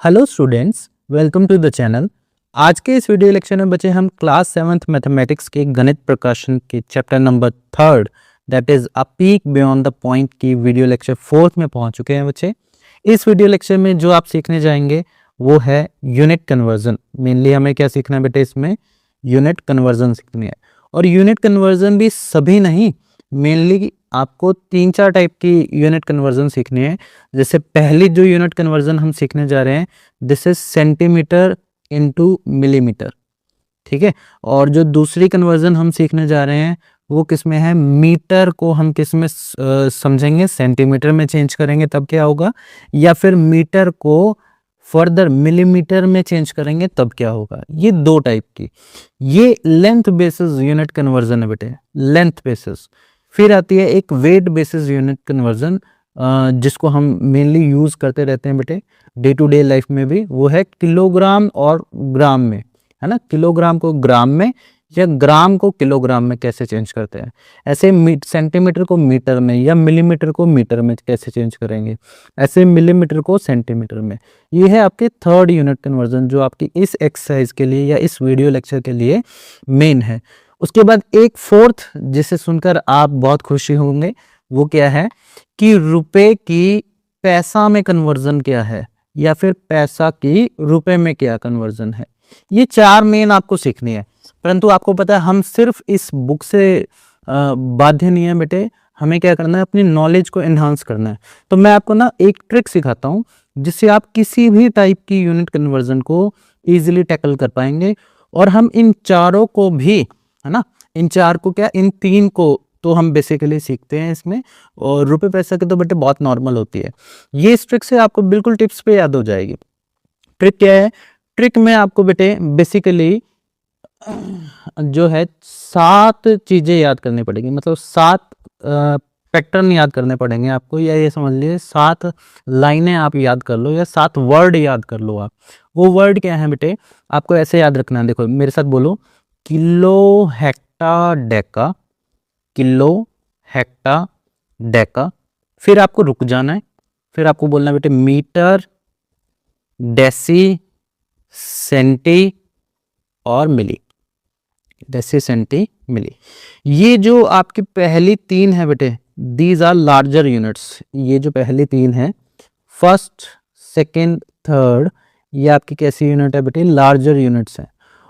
Hello students, welcome to the channel. आज के इस वीडियो लेक्चर में बच्चे हम क्लास 7th मैथमेटिक्स के गणित प्रकाशन के chapter number 3 that is a peak beyond the point की वीडियो लेक्चर 4th में पहुंच चुके हैं बच्चे। इस वीडियो लेक्चर में जो आप सीखने जाएंगे वो है यूनिट कन्वर्जन। मेनली हमें क्या सीखना है बेटे, इसमें यूनिट कन्वर्जन सीखनी है। और यूनिट कन्वर्जन भी सभी नहीं, मेनली आपको 3-4 टाइप की यूनिट कन्वर्जन सीखनी है। जैसे पहली जो यूनिट कन्वर्जन हम सीखने जा रहे हैं this is centimetre into millimetre, ठीक है। और जो दूसरी कन्वर्जन हम सीखने जा रहे हैं वो किस में है, मीटर को हम किस में समझेंगे, सेंटीमीटर में चेंज करेंगे तब क्या होगा, या फिर मीटर को फर्दर मिलीमीटर में चेंज करेंगे तब क्या होगा। ये दो टाइप की, ये लेंथ बेसिस यूनिट कन्वर्जन है बेटे, लेंथ बेसिस। फिर आती है एक वेट बेसिस यूनिट कन्वर्जन, जिसको हम मेनली यूज करते रहते हैं बेटे डे टू डे लाइफ में भी, वो है किलोग्राम और ग्राम में, है ना। किलोग्राम को ग्राम में या ग्राम को किलोग्राम में कैसे चेंज करते हैं, ऐसे सेंटीमीटर को मीटर में या मिलीमीटर को मीटर में कैसे चेंज करेंगे, ऐसे मिलीमीटर को सेंटीमीटर में। ये है आपके थर्ड यूनिट कन्वर्जन जो आपकी इस एक्सरसाइज के लिए या इस वीडियो लेक्चर के लिए मेन है। उसके बाद एक फोर्थ जिसे सुनकर आप बहुत खुशी होंगे, वो क्या है कि रुपए की पैसा में कन्वर्जन क्या है, या फिर पैसा की रुपए में क्या कन्वर्जन है। ये चार मेन आपको सीखनी है, परंतु आपको पता है हम सिर्फ इस बुक से बाध्य नहीं है बेटे, हमें क्या करना है, अपनी नॉलेज को एनहांस करना है। तो मैं आपको ना एक ट्रिक सिखाता हूँ जिससे आप किसी भी टाइप की यूनिट कन्वर्जन को इजीली टैकल कर पाएंगे। और हम इन चारों को भी, है ना, इन चार को क्या, इन तीन को तो हम बेसिकली सीखते हैं इसमें, और रुपए पैसा की तो बेटे बहुत नॉर्मल होती है। ये इस ट्रिक से आपको बिल्कुल टिप्स पे याद हो जाएगी। ट्रिक क्या है, ट्रिक में आपको बेटे बेसिकली जो है 7 चीजें याद करनी पड़ेगी, मतलब 7 पैटर्न याद करने पड़ेंगे आपको, या ये समझ लीजिए 7 लाइनें आप याद कर लो, या 7 वर्ड याद कर लो आप। वो वर्ड क्या है बेटे, आपको ऐसे याद रखना है, देखो मेरे साथ बोलो, kilo hecto Deka, kilo hecto Deka. फिर आपको रुक जाना है, फिर आपको बोलना है बेटे मीटर, डेसी, सेंटी और मिली, डेसी, सेंटी, मिली। ये जो आपकी पहली 3 है बेटे, दीज आर लार्जर यूनिट्स। ये जो पहली 3 है, फर्स्ट, सेकेंड, थर्ड, ये आपकी कैसी यूनिट है बेटे, लार्जर यूनिट्स है।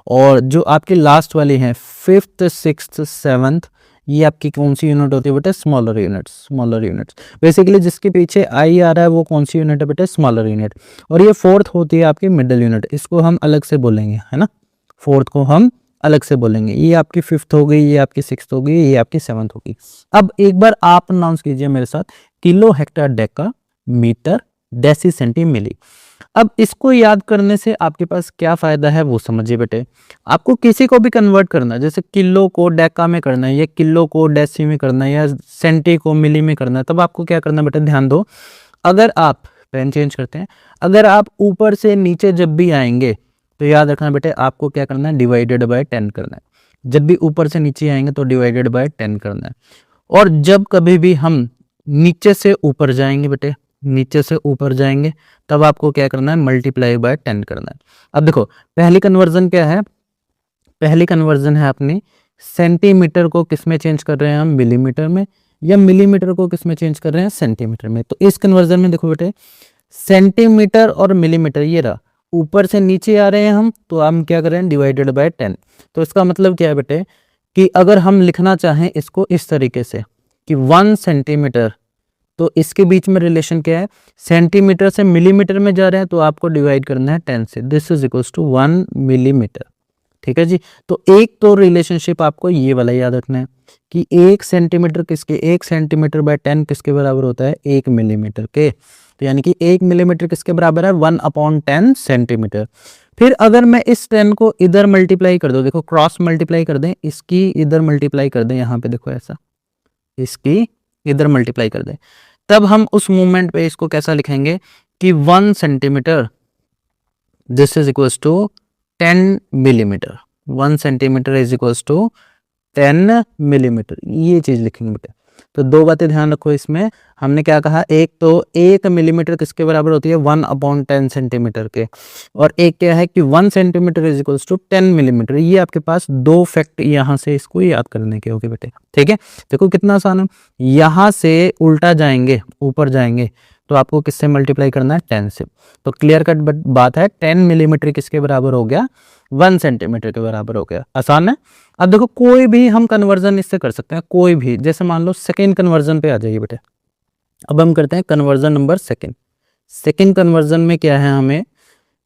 और जो आपकी लास्ट वाली है, 5th, 6th, 7th, ये आपकी कौन सी यूनिट होती है बेटे, smaller units. Smaller units basically जिसके पीछे आई आ रहा है वो कौन सी यूनिट है बेटे, स्मॉलर यूनिट। और ये 4th होती है आपकी मिडिल यूनिट, इसको हम अलग से बोलेंगे, है ना, 4th को हम अलग से बोलेंगे। ये आपकी 5th हो गई, ये आपकी 6th हो गई, ये आपकी 7th होगी। अब एक बार आप अनाउंस कीजिए मेरे साथ, kilo hector deca metre deci centi milli. अब इसको याद करने से आपके पास क्या फायदा है वो समझिए बेटे। आपको किसी को भी कन्वर्ट करना है, जैसे किलो को डेका में करना है, या किलो को डेसी में करना है, या सेंटी को मिली में करना है, तब आपको क्या करना है बेटे, ध्यान दो। अगर आप पेन चेंज करते हैं, अगर आप ऊपर से नीचे जब भी आएंगे तो याद रखना बेटे आपको क्या करना है, डिवाइडेड बाय 10 करना है। जब भी ऊपर से नीचे आएंगे तो डिवाइडेड बाय 10 करना है। और जब कभी भी हम नीचे से ऊपर जाएंगे बेटे, नीचे से ऊपर जाएंगे तब आपको क्या करना है, मल्टीप्लाई बाय 10 करना है। अब देखो पहली कन्वर्जन क्या है, पहली कन्वर्जन है अपनी सेंटीमीटर को किस में चेंज कर रहे हैं हम, मिलीमीटर में, या मिलीमीटर को किस में चेंज कर रहे हैं, सेंटीमीटर में। तो इस कन्वर्जन में देखो बेटे सेंटीमीटर और मिलीमीटर, ये रहा, ऊपर से नीचे आ रहे हैं हम तो हम क्या कर रहे हैं, डिवाइडेड बाय 10। तो इसका मतलब क्या है बेटे कि अगर हम लिखना चाहें इसको इस तरीके से कि 1 सेंटीमीटर, तो इसके बीच में रिलेशन क्या है, सेंटीमीटर से मिलीमीटर में जा रहे हैं तो आपको डिवाइड करना है 10 से, this is equals to 1 millimetre, ठीक है जी। तो एक तो रिलेशनशिप आपको ये वाला याद रखना है कि 1 सेंटीमीटर किसके, 1 सेंटीमीटर बाय 10 किसके बराबर होता है, 1 मिलीमीटर के। तो यानी कि 1 मिलीमीटर किसके बराबर है, 1/10 सेंटीमीटर। फिर अगर मैं इस 10 को इधर मल्टीप्लाई कर दूं, देखो क्रॉस मल्टीप्लाई कर दें, इसकी इधर मल्टीप्लाई कर दें, यहाँ पे देखो ऐसा, इसकी इधर मल्टीप्लाई कर दें, तब हम उस मूवमेंट पे इसको कैसा लिखेंगे कि 1 centimetre this is equals to 10 millimetre, 1 centimetre is equals to 10 millimetre, ये चीज लिखेंगे बेटा। तो दो बातें ध्यान रखो इसमें। हमने क्या कहा, एक तो 1 मिलीमीटर किसके बराबर होती है, 1/10 सेंटीमीटर के, और एक क्या है कि 1 centimetre is equals to 10 millimetre. ये आपके पास दो फैक्ट यहाँ से इसको याद करने के होंगे बेटे, ठीक है। देखो कितना आसान है, यहाँ से उल्टा जाएंगे, ऊपर जाएंगे, तो आपको किससे मल्टीप्लाई करना है, 10 से। तो क्लियर कट बात है, 10 मिलीमीटर किसके बराबर हो गया, 1 सेंटीमीटर के बराबर हो गया। आसान है। अब देखो कोई भी हम कन्वर्जन इससे कर सकते हैं, कोई भी, जैसे मान लो सेकेंड कन्वर्जन पे आ जाइए बेटे। अब हम करते हैं conversion number second. Second conversion में क्या है, हमें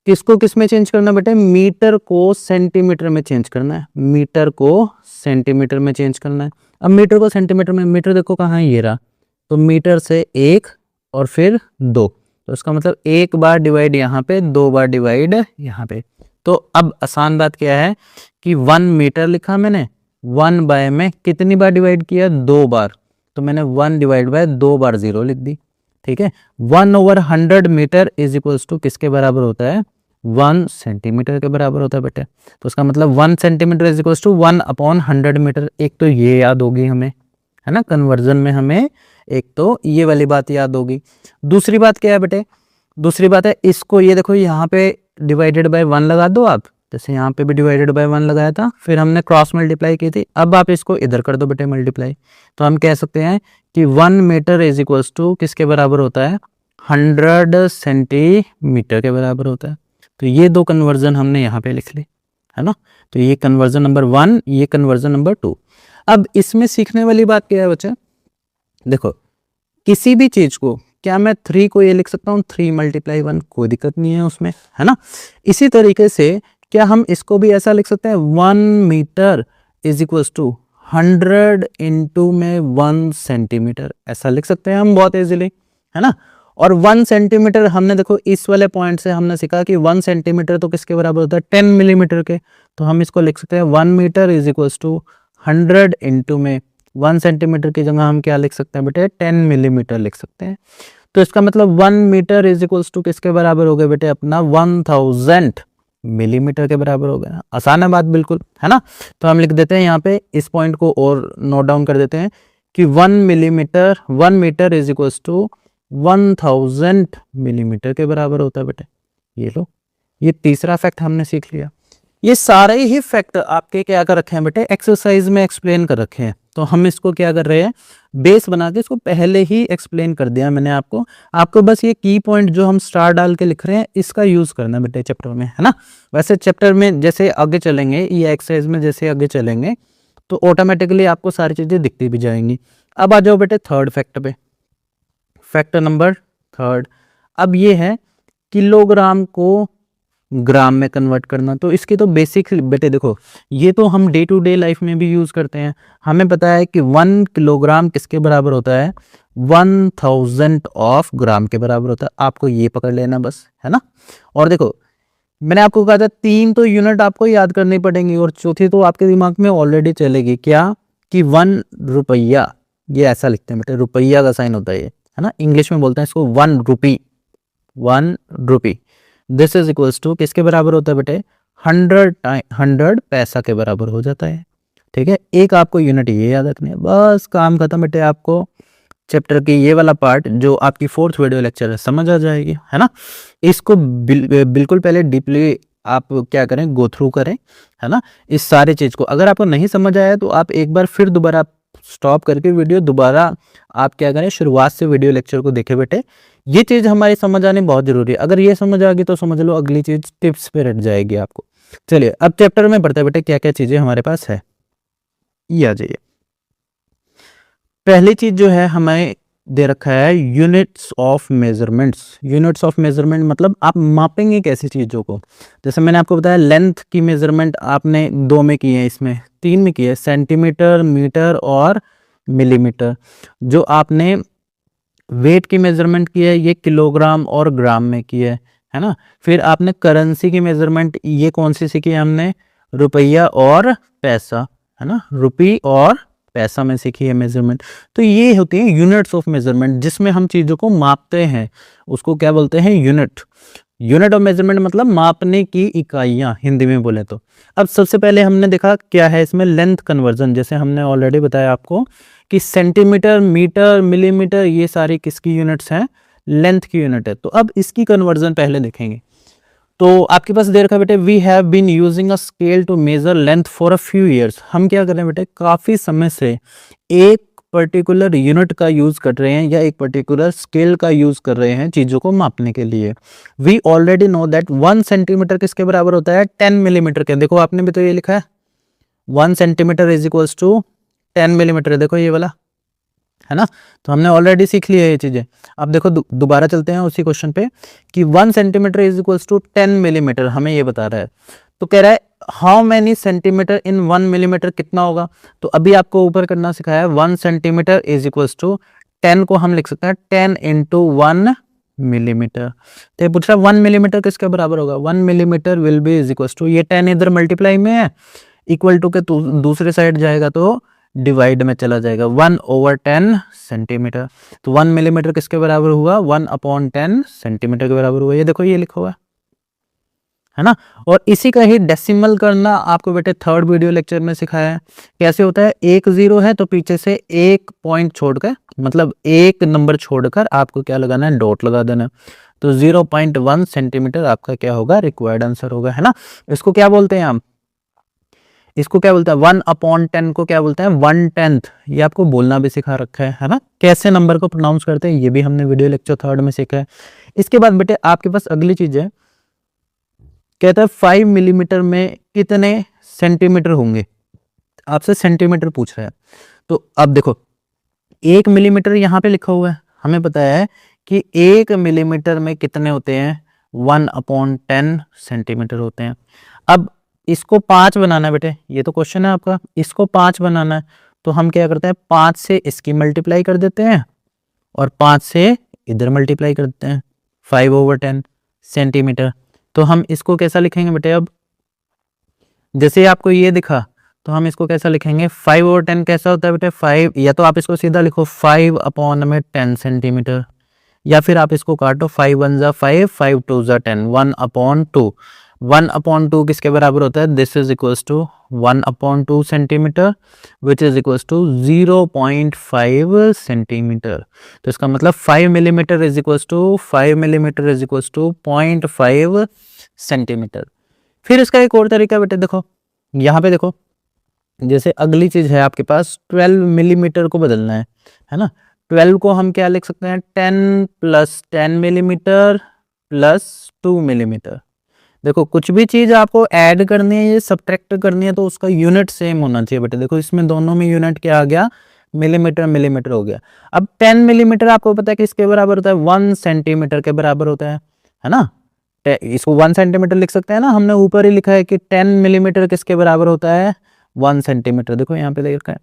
किसको किस में चेंज करना बेटे, मीटर को सेंटीमीटर में चेंज करना है, मीटर को सेंटीमीटर में चेंज करना है। अब मीटर को सेंटीमीटर में, मीटर देखो कहाँ है, ये रहा, तो मीटर से 1 और फिर 2, तो इसका मतलब 1 बार डिवाइड यहाँ पे, 2 बार डिवाइड यहाँ पे। तो अब आसान बात क्या है कि 1 मीटर लिखा मैंने, 1 बाय में कितनी बार डिवाइड किया, 2 बार, तो मैंने 1 डिवाइड बाय 2 बार 0 लिख दी, ठीक है। 1/100 मीटर इज इक्वल्स टू किसके बराबर होता है, 1 सेंटीमीटर के बराबर होता है बेटे। तो उसका मतलब 1 centimetre is equals to 1/100 metre. एक तो ये याद होगी हमें, है ना, कन्वर्जन में हमें एक तो ये वाली बात याद होगी। दूसरी बात क्या है बेटे, दूसरी बात है इसको, ये देखो यहाँ पे डिवाइडेड बाय 1 लगा दो आप, जैसे यहाँ पे भी डिवाइडेड बाय 1 लगाया था, फिर हमने क्रॉस मल्टीप्लाई की थी, अब आप इसको इधर कर दो बेटे मल्टीप्लाई, तो हम कह सकते हैं कि 1 मीटर इज इक्वल्स टू किसके बराबर होता है, 100 सेंटीमीटर के बराबर होता है। तो ये दो कन्वर्जन हमने यहाँ पे लिख ली, है ना। तो ये कन्वर्जन नंबर 1, ये कन्वर्जन नंबर 2। अब इसमें सीखने वाली बात क्या है बच्चा, देखो किसी भी चीज को, क्या मैं 3 को ये लिख सकता हूँ 3 × 1, कोई दिक्कत नहीं है उसमें, है ना। इसी तरीके से क्या हम इसको भी ऐसा लिख सकते हैं, 1 metre is equals to 100 into में 1 सेंटीमीटर, ऐसा लिख सकते हैं हम बहुत इजीली, है ना। और 1 सेंटीमीटर हमने देखो इस वाले पॉइंट से हमने सीखा कि 1 सेंटीमीटर तो किसके बराबर होता है, 10 मिलीमीटर के, तो हम इसको लिख सकते हैं 1 metre is equals to 100 into में 1 सेंटीमीटर की जगह हम क्या लिख सकते हैं बेटे, 10 मिलीमीटर लिख सकते हैं। तो इसका मतलब 1 मीटर इज इक्वल्स टू किसके बराबर हो गए बेटे, अपना 1000 मिलीमीटर के बराबर हो गया। आसान है बात बिल्कुल, है ना। तो हम लिख देते हैं यहाँ पे, इस पॉइंट को और नोट डाउन कर देते हैं कि 1 metre is equals to 1000 millimetre के बराबर होता है बेटे। ये लो, ये तीसरा फैक्ट हमने सीख लिया। ये सारे ही फैक्ट आपके क्या कर रखे हैं बेटे, एक्सरसाइज में एक्सप्लेन कर रखे हैं। तो हम इसको क्या कर रहे हैं, बेस बना के इसको पहले ही एक्सप्लेन कर दिया मैंने आपको बस ये की पॉइंट जो हम स्टार डाल के लिख रहे हैं इसका यूज करना है बेटे चैप्टर में, है ना। वैसे चैप्टर में जैसे आगे चलेंगे, ये एक्सरसाइज में जैसे आगे चलेंगे तो ऑटोमेटिकली आपको सारी चीजें दिखती भी जाएंगी। अब आ जाओ बेटे थर्ड फैक्ट पे, फैक्ट नंबर 3। अब ये है किलोग्राम को ग्राम में कन्वर्ट करना। तो इसकी तो बेसिक बेटे देखो, ये तो हम डे टू डे लाइफ में भी यूज करते हैं। हमें पता है कि 1 किलोग्राम किसके बराबर होता है, 1000 ऑफ ग्राम के बराबर होता है। आपको ये पकड़ लेना बस, है ना। और देखो मैंने आपको कहा था 3 तो यूनिट आपको याद करनी पड़ेंगी, और चौथी तो आपके दिमाग में ऑलरेडी चलेगी, क्या कि 1 रुपया, ये ऐसा लिखते हैं बेटे, रुपया का साइन होता है ये, है ना। इंग्लिश में बोलते हैं इसको 1 रुपी, 1 रुपी। दिस इज इक्वल्स टू किसके बराबर होता है बेटे, 100 पैसा के बराबर हो जाता है, ठीक है। एक आपको यूनिट ये याद रखनी है, बस काम खत्म बेटे। आपको चैप्टर की ये वाला पार्ट जो आपकी 4th वीडियो लेक्चर है समझ आ जाएगी, है ना। इसको बिल्कुल पहले डीपली आप क्या करें, गो थ्रू करें, है ना, इस सारे चीज को। अगर आपको नहीं समझ आया तो आप एक बार फिर दोबारा स्टॉप करके वीडियो दोबारा आप क्या करें, शुरुआत से वीडियो लेक्चर को देखे बेटे। ये चीज हमारी समझ आनी बहुत जरूरी है। अगर ये समझ आ गई तो समझ लो अगली चीज टिप्स पे रट जाएगी आपको। चलिए अब चैप्टर में पढ़ते बेटे क्या क्या चीजें हमारे पास है, ये आ जाइए। पहली चीज जो है हमें दे रखा है units of measurements. Units of measurement मतलब आप मापेंगे कैसी चीजों को। जैसे मैंने आपको बताया लेंथ की मेजरमेंट आपने 2 में की है, इसमें 3 में की है, सेंटीमीटर, मीटर और मिलीमीटर। जो आपने वेट की मेजरमेंट की है ये किलोग्राम और ग्राम में की है ना। फिर आपने करेंसी की मेजरमेंट ये कौन सी सीखी है हमने, रुपया और पैसा, है ना, रुपी और पैसा में सीखी है मेजरमेंट। तो ये होती है यूनिट्स ऑफ मेजरमेंट, जिसमें हम चीजों को मापते हैं, उसको क्या बोलते हैं, यूनिट। यूनिट ऑफ मेजरमेंट मतलब मापने की इकाइयां हिंदी में बोले तो। अब सबसे पहले हमने देखा क्या है इसमें लेंथ कन्वर्जन, जैसे हमने ऑलरेडी बताया आपको कि सेंटीमीटर, मीटर, मिलीमीटर ये सारी किसकी यूनिट्स हैं, लेंथ की यूनिट है। तो अब इसकी कन्वर्जन पहले देखेंगे। तो आपके पास दे रखा है बेटे, we have been using a scale to measure length for a few years. हम क्या कर रहे हैं बेटे, काफी समय से एक पर्टिकुलर यूनिट का यूज कर रहे हैं या एक पर्टिकुलर स्केल का यूज कर रहे हैं चीजों को मापने के लिए। We already know that 1 centimetre किसके बराबर होता है, 10 मिलीमीटर के। देखो आपने भी तो ये लिखा है 1 centimetre is equals to 10 millimetre, देखो ये वाला है ना। तो हमने ऑलरेडी सीख लिया ये चीजें। अब देखो दोबारा चलते हैं उसी क्वेश्चन पे कि 1 centimetre is equals to 10 millimetre, हमें ये बता रहा है। तो कह रहा है how many centimetre in 1 millimetre, कितना होगा। तो अभी आपको ऊपर करना सिखाया है 1 सेंटीमीटर इज इक्वल्स टू 10 को हम लिख सकते हैं 10 इंटू 1 मिलीमीटर। तो ये पूछ रहा है 1 मिलीमीटर किसके बराबर होगा, 1 millimetre will be is equals to, ये 10 इधर मल्टीप्लाई में है, इक्वल टू के दूसरे साइड जाएगा तो डिवाइड में चला जाएगा, 1/10 सेंटीमीटर। तो 1 मिलीमीटर किसके बराबर हुआ, 1/10 सेंटीमीटर के बराबर हुआ। ये देखो ये लिखा हुआ है ना। और इसी का ही डेसिमल करना आपको बेटे थर्ड वीडियो लेक्चर में सिखाया है। कैसे होता है, 1 0 है तो पीछे से एक पॉइंट छोड़कर, मतलब एक नंबर छोड़कर आपको क्या लगाना है, डॉट लगा देना। तो 0.1 सेंटीमीटर आपका क्या होगा, रिक्वायर्ड आंसर होगा, है ना। इसको क्या बोलते हैं हम, इसको क्या बोलते हैं 1/10 को क्या बोलते हैं 1/10। ये आपको बोलना भी सिखा रखा है ना, कैसे नंबर को प्रोनाउंस करते हैं ये भी हमने वीडियो लेक्चर थर्ड में सीखा है। इसके बाद बेटे आपके पास अगली चीज है, कहता है 5 मिलीमीटर में कितने सेंटीमीटर होंगे, आपसे सेंटीमीटर पूछ रहा है। तो अब देखो 1 मिलीमीटर यहाँ पे लिखा हुआ है, हमें पता है कि 1 मिलीमीटर में कितने होते हैं, 1/10 सेंटीमीटर होते हैं। अब इसको 5 बनाना है बेटे, ये तो क्वेश्चन है आपका, इसको 5 बनाना है। तो हम क्या करते हैं 5 से इसकी मल्टीप्लाई कर देते हैं और 5 से इधर मल्टीप्लाई कर देते हैं, 5/10 सेंटीमीटर। तो हम इसको कैसा लिखेंगे बेटे, अब जैसे आपको ये दिखा तो हम इसको कैसा लिखेंगे, 5/10 कैसा होता है बेटे 5, या तो आप इसको सीधा लिखो 5/10 सेंटीमीटर, या फिर आप इसको काटो 5 1 जा 5, 5 2 जा 10, 1/2। 1/2 किसके बराबर होता है, this is equals to 1/2 centimetre which is equals to 0.5 centimetre. तो इसका मतलब 5 millimetre is equals to 5 millimetre is equals to 0.5 centimetre. फिर इसका एक और तरीका बेटे, देखो यहाँ पे देखो, जैसे अगली चीज है आपके पास 12 मिलीमीटर को बदलना है ना। 12 को हम क्या लिख सकते हैं, 10 + 10 मिलीमीटर + 2 मिलीमीटर। देखो कुछ भी चीज आपको ऐड करनी है या सब्ट्रैक्ट करनी है तो उसका यूनिट सेम होना चाहिए बेटे। देखो इसमें दोनों में यूनिट क्या आ गया, मिलीमीटर मिलीमीटर हो गया। अब 10 मिलीमीटर आपको पता है कि इसके बराबर होता है 1 सेंटीमीटर के बराबर होता है ना। इसको 1 सेंटीमीटर लिख सकते हैं ना, हमने ऊपर ही लिखा है कि 10 मिलीमीटर किसके बराबर होता है, 1 सेंटीमीटर। देखो यहाँ पे लिखा है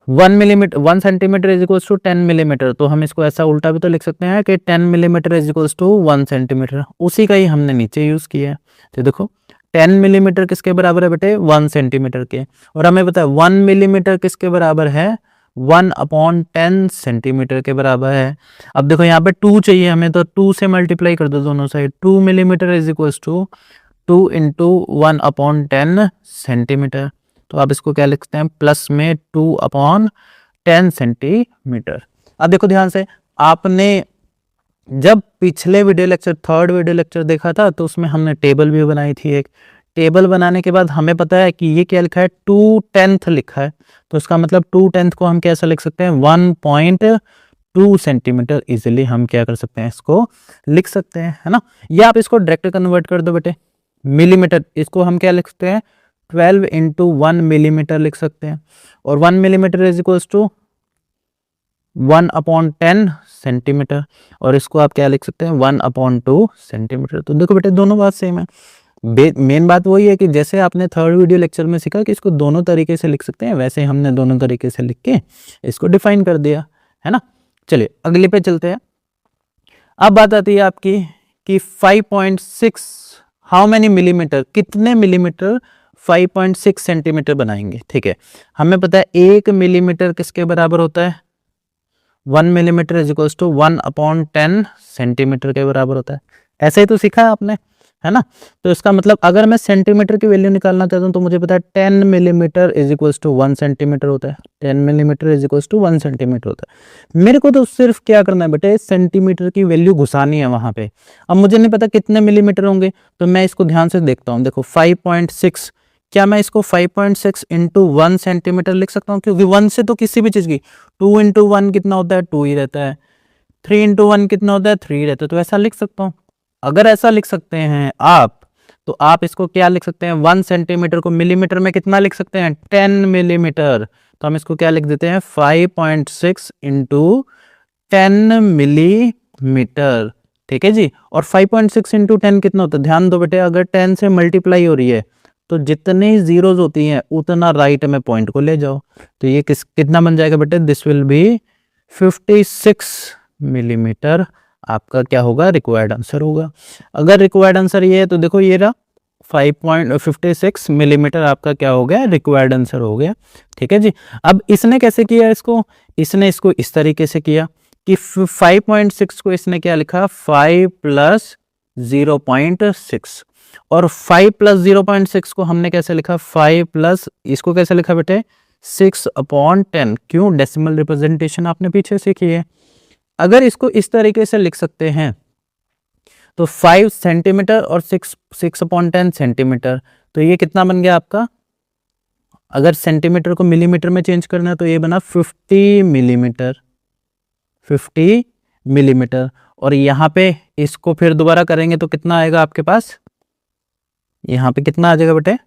1 centimetre is equals to 10 millimetre. तो हम इसको ऐसा उल्टा भी तो लिख सकते हैं कि 10 millimetre is equals to 1 centimetre. उसी का ही हमने नीचे यूज किया है। तो देखो 10 मिलीमीटर किसके बराबर है बेटे, 1 सेंटीमीटर के। और हमें पता है 1 मिलीमीटर किसके बराबर है, 1/10 सेंटीमीटर के बराबर है। अब देखो यहाँ पे 2 चाहिए हमें, तो 2 से मल्टीप्लाई कर दो दोनों side. 2 millimetre is equals to 2 into 1/10 centimetre. तो आप इसको क्या लिखते हैं, प्लस में 2/10 सेंटीमीटर। अब देखो ध्यान से, आपने जब पिछले video lecture third video lecture देखा था तो उसमें हमने टेबल भी बनाई थी। एक टेबल बनाने के बाद हमें पता है कि ये क्या लिखा है, 2/10 लिखा है। तो इसका मतलब 2/10 को हम कैसा लिख सकते हैं, 1.2 सेंटीमीटर इजिली हम क्या कर सकते हैं, इसको लिख सकते हैं, है ना। या आप इसको डायरेक्ट कन्वर्ट कर दो बेटे मिलीमीटर, इसको हम क्या लिख सकते हैं 12 इंटू 1 मिलीमीटर लिख सकते हैं। और 1 millimetre is equals to 1/10 centimetre. और इसको आप क्या लिख सकते हैं 1/2 सेंटीमीटर। तो देखो बेटे दोनों बात सेम है। मेन बात वही है कि जैसे आपने थर्ड वीडियो लेक्चर में सीखा कि इसको दोनों तरीके से लिख सकते हैं, वैसे हमने दोनों तरीके से लिख के इसको डिफाइन कर दिया, है ना। चलिए अगले पे चलते हैं। अब बात आती है आपकी कि 5.6 हाउ मैनी मिलीमीटर, कितने मिलीमीटर 5.6 सेंटीमीटर बनाएंगे। ठीक है, हमें पता है 1 मिलीमीटर किसके बराबर होता है, 1 millimetre is equals to 1/10 centimetre के बराबर होता है। ऐसे ही तो सीखा है आपने, है ना। तो इसका मतलब अगर मैं सेंटीमीटर की वैल्यू निकालना चाहता हूँ तो मुझे पता है 10 millimetre is equals to 1 centimetre होता है, 10 millimetre is equals to 1 centimetre होता है। मेरे को तो सिर्फ क्या करना है बेटे, सेंटीमीटर की वैल्यू घुसानी है वहां पे। अब मुझे नहीं पता कितने मिलीमीटर होंगे, तो मैं इसको ध्यान से देखता हूँ। देखो 5.6, क्या मैं इसको 5.6 इंटू 1 सेंटीमीटर लिख सकता हूँ? क्योंकि 1 से तो किसी भी चीज की 2 इंटू 1 कितना होता है, 2 ही रहता है। 3 इंटू 1 कितना होता है, 3 रहता है। तो ऐसा लिख सकता हूँ। अगर ऐसा लिख सकते हैं आप, तो आप इसको क्या लिख सकते हैं, 1 सेंटीमीटर को मिलीमीटर में कितना लिख सकते हैं, 10 मिलीमीटर। तो हम इसको क्या लिख देते हैं, 5.6 इंटू 10 मिलीमीटर। ठीक है जी। और 5.6 इंटू 10 कितना होता है, ध्यान दो बेटे, अगर 10 से मल्टीप्लाई हो रही है तो जितनी जीरोज होती हैं उतना राइट में पॉइंट को ले जाओ। तो ये कितना बन जाएगा बेटे, दिस विल बी 56 मिलीमीटर आपका क्या होगा, रिक्वायर्ड आंसर होगा। अगर रिक्वायर्ड आंसर ये है तो देखो ये रहा 5.56 मिलीमीटर आपका क्या हो गया, रिक्वायर्ड आंसर हो गया। ठीक है जी। अब इसने कैसे किया इसको, इसने इसको इस तरीके से किया कि 5.6 को इसने क्या लिखा, 5 प्लस 0.6, और 5 प्लस 0.6 को हमने कैसे लिखा, 5 प्लस, इसको कैसे लिखा बेटे, 6/10। क्यों, डेसिमल रिप्रेजेंटेशन आपने पीछे सीखी है। अगर इसको इस तरीके से लिख सकते हैं तो 5 सेंटीमीटर और 6/10 सेंटीमीटर, तो ये कितना बन गया आपका, अगर सेंटीमीटर को मिलीमीटर में चेंज करना है तो ये बना 50 मिलीमीटर, 50 मिलीमीटर। और यहाँ पे इसको फिर दोबारा करेंगे तो कितना आएगा आपके पास, यहाँ पे कितना आ जाएगा बेटे,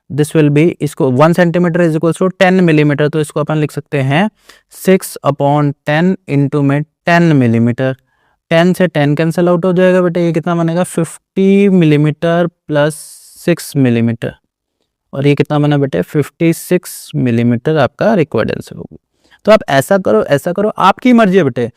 दिस विल बी, इसको 1 centimetre is equal to 10 millimetre, तो इसको अपन लिख सकते हैं 6/10 इंटू में 10 मिलीमीटर। 10 से 10 कैंसिल आउट हो जाएगा बेटे, ये कितना बनेगा, 50 मिलीमीटर प्लस 6 मिलीमीटर, और ये कितना बना बेटे, 56 मिलीमीटर आपका रिक्वायर्ड आंसर होगा। तो आप ऐसा करो, ऐसा करो, आपकी मर्जी है बेटे।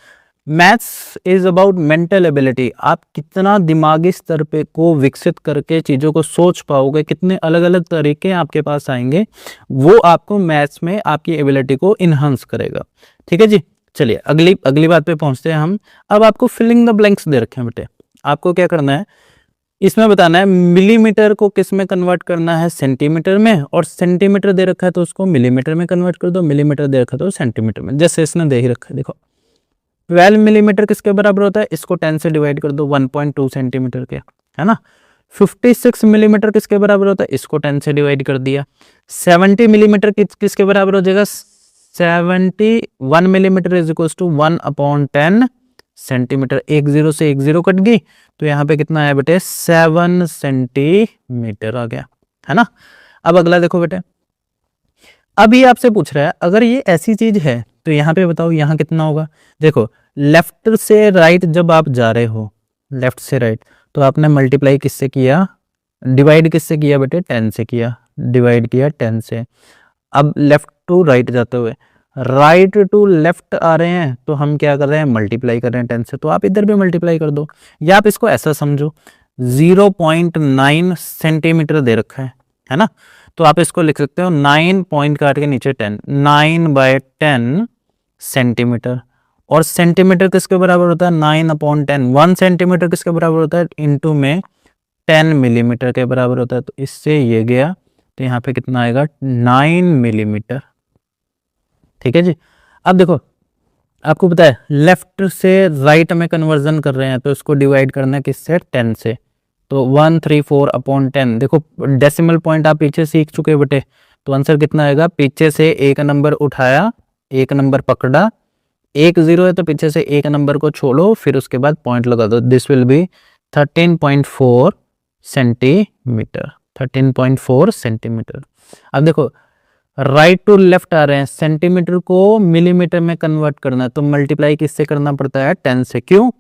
Maths is about mental ability, आप कितना दिमागी स्तर पे को विकसित करके चीज़ों को सोच पाओगे, कितने अलग अलग तरीके आपके पास आएंगे, वो आपको मैथ्स में आपकी एबिलिटी को इन्हांस करेगा। ठीक है जी। चलिए अगली बात पे पहुंचते हैं हम। अब आपको फिलिंग द ब्लैंक्स दे रखे हैं बेटे, आपको क्या करना है, इसमें बताना है मिलीमीटर को किस में कन्वर्ट करना है, सेंटीमीटर में, और सेंटीमीटर दे रखा है तो उसको मिलीमीटर में कन्वर्ट कर दो, मिलीमीटर दे रखा है तो सेंटीमीटर में। जैसे इसने दे ही रखा है, देखो 12 मिलीमीटर किसके बराबर होता है, इसको 10 से डिवाइड कर दो, 1.2 सेंटीमीटर के, है ना। 56 मिलीमीटर किसके बराबर होता है, इसको 10 से डिवाइड कर दिया। 70 मिलीमीटर किसके बराबर हो जाएगा, 71 millimetre is equal to 1/10 centimetre. एक जीरो से एक जीरो कट गई, तो यहाँ पे कितना आया बेटे, 7 सेंटीमीटर आ गया, है ना। अब अगला देखो बेटे, अब ये आपसे पूछ रहा है अगर ये ऐसी चीज है तो यहाँ पे बताओ यहाँ कितना होगा। देखो लेफ्ट से राइट जब आप जा रहे हो, लेफ्ट से राइट, तो आपने मल्टीप्लाई किससे किया, डिवाइड किससे किया बेटे, 10 से किया, डिवाइड किया 10 से। अब लेफ्ट टू राइट जाते हुए राइट टू लेफ्ट आ रहे हैं, तो हम क्या कर रहे हैं, मल्टीप्लाई कर रहे हैं 10 से, तो आप इधर भी मल्टीप्लाई कर दो। या आप इसको ऐसा समझो 0.9 सेंटीमीटर दे रखा है ना, तो आप इसको लिख सकते हो 9 पॉइंट काट के नीचे 10, 9/10 सेंटीमीटर। और सेंटीमीटर किसके बराबर होता है, 9/10। 1 सेंटीमीटर किसके बराबर होता है, इंटू में 10 मिलीमीटर के बराबर होता है। तो इससे ये गया, तो यहाँ पे कितना आएगा, 9 मिलीमीटर। ठीक है जी। अब देखो आपको पता है लेफ्ट से राइट में कन्वर्जन कर रहे हैं, तो इसको डिवाइड करना है किससे, 10 से, तो 134/10। देखो डेसिमल पॉइंट आप पीछे सीख चुके बेटे, तो आंसर कितना आएगा, पीछे से एक नंबर उठाया, एक नंबर पकड़ा, एक जीरो है तो पीछे से एक नंबर को छोड़ो, फिर उसके बाद पॉइंट लगा दो, this will B 13.4 centimetre, 13.4 centimetre. अब देखो राइट टू लेफ्ट आ रहे हैं, सेंटीमीटर को मिलीमीटर में कन्वर्ट करना है, तो मल्टीप्लाई किससे करना पड़ता है, 10 से। क्यों,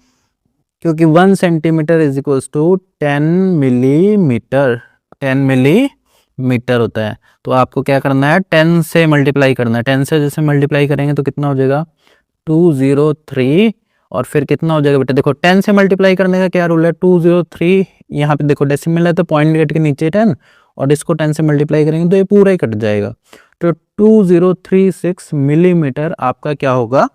क्योंकि 1 centimetre is equal to 10 millimetre, 10 millimetre होता है। तो आपको क्या करना है, 10 से मल्टीप्लाई करना है। 10 से जैसे मल्टीप्लाई करेंगे तो कितना हो जाएगा, 203, और फिर कितना हो जाएगा बेटा, देखो 10 से मल्टीप्लाई करने का क्या रूल है, 203, यहाँ पे देखो डेसिमल है तो पॉइंट गेट के नीचे 10, और इसको 10 से मल्टीप्लाई करेंगे तो ये पूरा ही कट जाएगा। तो 2036 मिलीमीटर आपका क्या होगा,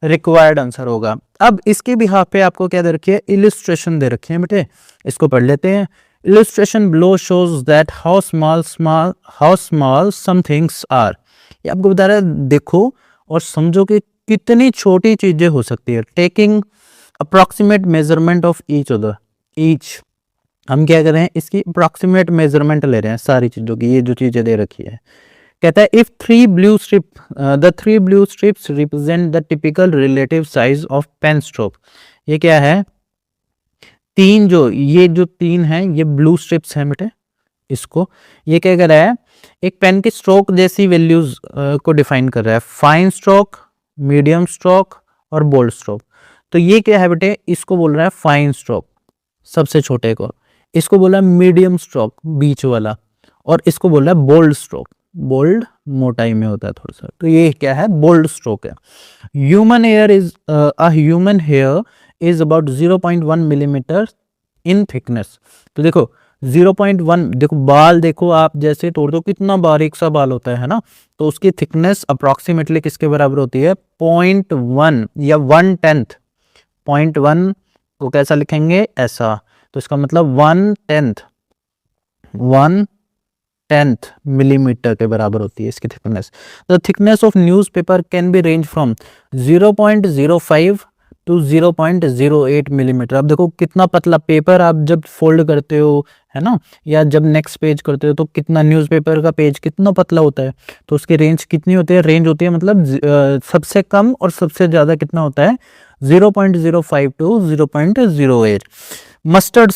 रिक्वायर्ड आंसर होगा। अब इसके बिहाफ पे आपको क्या दे रखी है, इलिस्ट्रेशन दे रखी है बेटे, इसको पढ़ लेते हैं। Illustration below shows that how small some things are. ये आपको बता रहा है देखो और समझो कि कितनी छोटी चीजें हो सकती है। Taking approximate measurement of each, हम क्या कर रहे हैं, इसकी अप्रॉक्सीमेट मेजरमेंट ले रहे हैं सारी चीजों की, ये जो चीजें दे रखी है। कहता है if the three blue strips represent the typical relative size of pen stroke. ये क्या है, ये जो तीन है ये ब्लू स्ट्रिप्स हैं बेटे, इसको ये क्या कर रहा है, एक पेन की स्ट्रोक जैसी वैल्यूज को डिफाइन कर रहा है, फाइन स्ट्रोक, मीडियम स्ट्रोक और बोल्ड स्ट्रोक। तो ये क्या है बेटे, इसको बोल रहा है फाइन स्ट्रोक सबसे छोटे को, इसको बोला मीडियम स्ट्रोक बीच वाला, और इसको बोल रहा है बोल्ड स्ट्रोक, बोल्ड मोटाई में होता है थोड़ा सा, तो ये क्या है, बोल्ड स्ट्रोक है। Human here is about 0.1 millimetre in thickness. तो देखो 0.1, देखो बाल देखो आप जैसे तोड़ दो कितना बारीक सा बाल होता है ना, तो उसकी थिकनेस अप्रोक्सीमेटली किसके बराबर होती है, 0.1 या 1/10। 0.1 को कैसा लिखेंगे, ऐसा, तो इसका मतलब 1/10 मिलीमीटर के बराबर होती है इसकी thickness. The thickness of newspaper can be range from 0.05 to 0.08 millimetre. अब देखो कितना पतला पेपर आप जब फोल्ड करते हो है ना, या जब नेक्स्ट पेज करते हो तो कितना न्यूज़पेपर का पेज कितना पतला होता है, तो उसकी रेंज कितनी होती है, रेंज होती है मतलब सबसे कम और सबसे ज्यादा कितना होता है, 0.05 टू 0.08। मस्टर्ड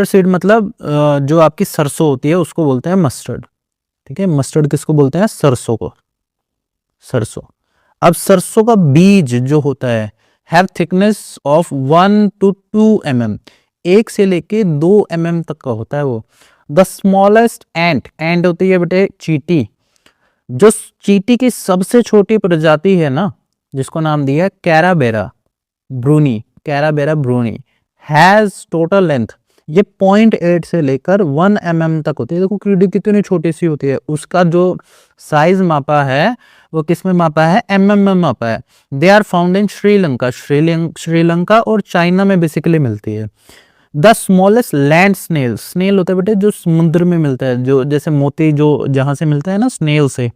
सीड मतलब जो आपकी सरसों होती है उसको बोलते हैं मस्टर्ड, ठीक है। मस्टर्ड किसको बोलते हैं, सरसों को, सरसों। अब सरसों का बीज जो होता है have thickness of 1 to 2 mm, 1 से लेके 2 mm तक का होता है वो। द स्मॉलेस्ट एंट होती है बेटे चींटी, जो चींटी की सबसे छोटी प्रजाति है ना, जिसको नाम दिया कैराबेरा ब्रूनी, हैज टोटल लेंथ, ये 0.8 से लेकर 1 mm तक होती है। देखो कीड़ी कितनी छोटी सी होती है, उसका जो साइज मापा है वो किस में मापा है, mm में मापा है। They are found in Sri Lanka और चाइना में बेसिकली मिलती है। द स्मॉलेस्ट लैंड स्नेल होता है बेटे जो समुद्र में मिलता है, जो जैसे मोती जो जहां से मिलता है ना स्नेल से,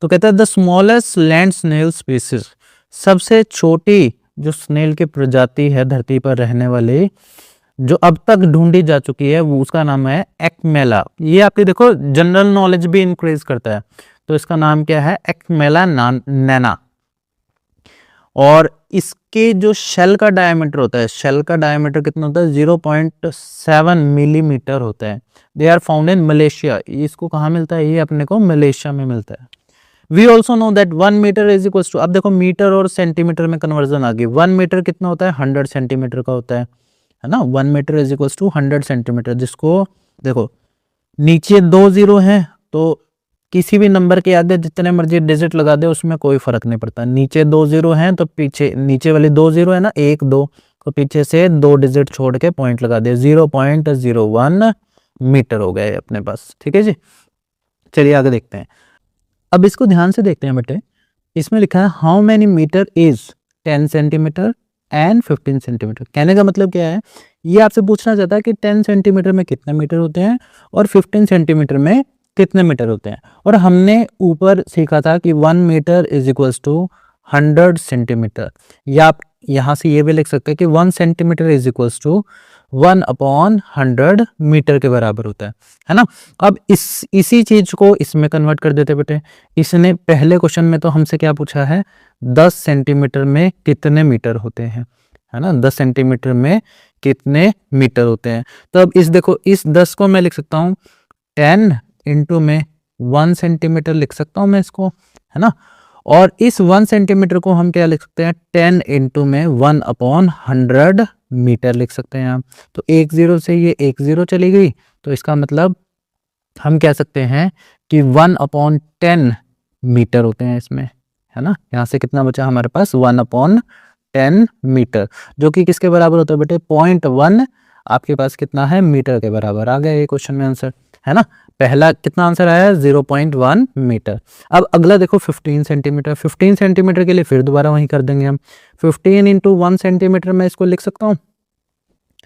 तो कहता है the smallest land snail species, सबसे छोटी जो स्नेल की प्रजाति है धरती पर रहने वाली जो अब तक ढूंढी जा चुकी है वो उसका नाम है एक्मेला। ये आपकी देखो जनरल नॉलेज भी इंक्रीज करता है, तो इसका नाम क्या है, एक्मेला नैना। और इसके जो शेल का डायमीटर होता है, शेल का डायमीटर कितना होता है, 0.7 मिलीमीटर होता है। They are found in Malaysia, इसको कहाँ मिलता है, ये अपने को मलेशिया में मिलता है। We also know that 1 metre is equal to, अब देखो मीटर और सेंटीमीटर में कन्वर्जन आ गई। 1 मीटर कितना होता है, 100 सेंटीमीटर का होता है ना। 1 metre is equal to 100 centimetre, जिसको देखो नीचे 2 जीरो हैं तो किसी भी नंबर के आगे जितने मर्जी डिजिट लगा दे उसमें कोई फर्क नहीं पड़ता। नीचे 2 जीरो हैं तो पीछे नीचे वाली 2 जीरो है ना, 1 2, तो पीछे से 2 डिजिट छोड़ के पॉइंट लगा दे, 0.01 मीटर हो गए अपने पास, ठीक है जी। चलिए आगे देखते हैं। अब इसको ध्यान से देखते हैं बेटे, इसमें लिखा है how many metre is 10 centimetre and 15 centimetre. कहने का मतलब क्या है, ये आपसे पूछना चाहता है कि 10 सेंटीमीटर में कितने मीटर होते हैं और 15 सेंटीमीटर में कितने मीटर होते हैं। और हमने ऊपर सीखा था कि 1 metre is equals to 100 centimetre, या आप यहाँ से ये भी लिख सकते हैं कि 1 centimetre is equals to 1/100 metre के बराबर होता है ना। अब इसी चीज को इसमें कन्वर्ट कर देते बेटे। इसने पहले क्वेश्चन में तो हमसे क्या पूछा है, 10 सेंटीमीटर में कितने मीटर होते हैं, है ना, 10 सेंटीमीटर में कितने मीटर होते हैं। तो अब देखो इस 10 को मैं लिख सकता हूँ 10 इंटू में 1 सेंटीमीटर लिख सकता हूँ मैं इसको, है ना। और इस 1 सेंटीमीटर को हम क्या लिख सकते हैं, 10 इंटू में 1/100 मीटर लिख सकते हैं आप। तो 1 0 से ये 1 0 चली गई, तो इसका मतलब हम कह सकते हैं कि 1/10 मीटर होते हैं इसमें, है ना। यहाँ से कितना बचा हमारे पास, 1/10 मीटर, जो कि किसके बराबर होता है बेटे, 0.1 आपके पास कितना है, मीटर के बराबर आ गया ये क्वेश्चन में आंसर, है ना। पहला कितना आंसर आया 0.1 मीटर। अब अगला देखो 15 सेंटीमीटर। 15 सेंटीमीटर के लिए फिर दोबारा वहीं कर देंगे हम। 15 इंटू 1 सेंटीमीटर मैं इसको लिख सकता हूँ,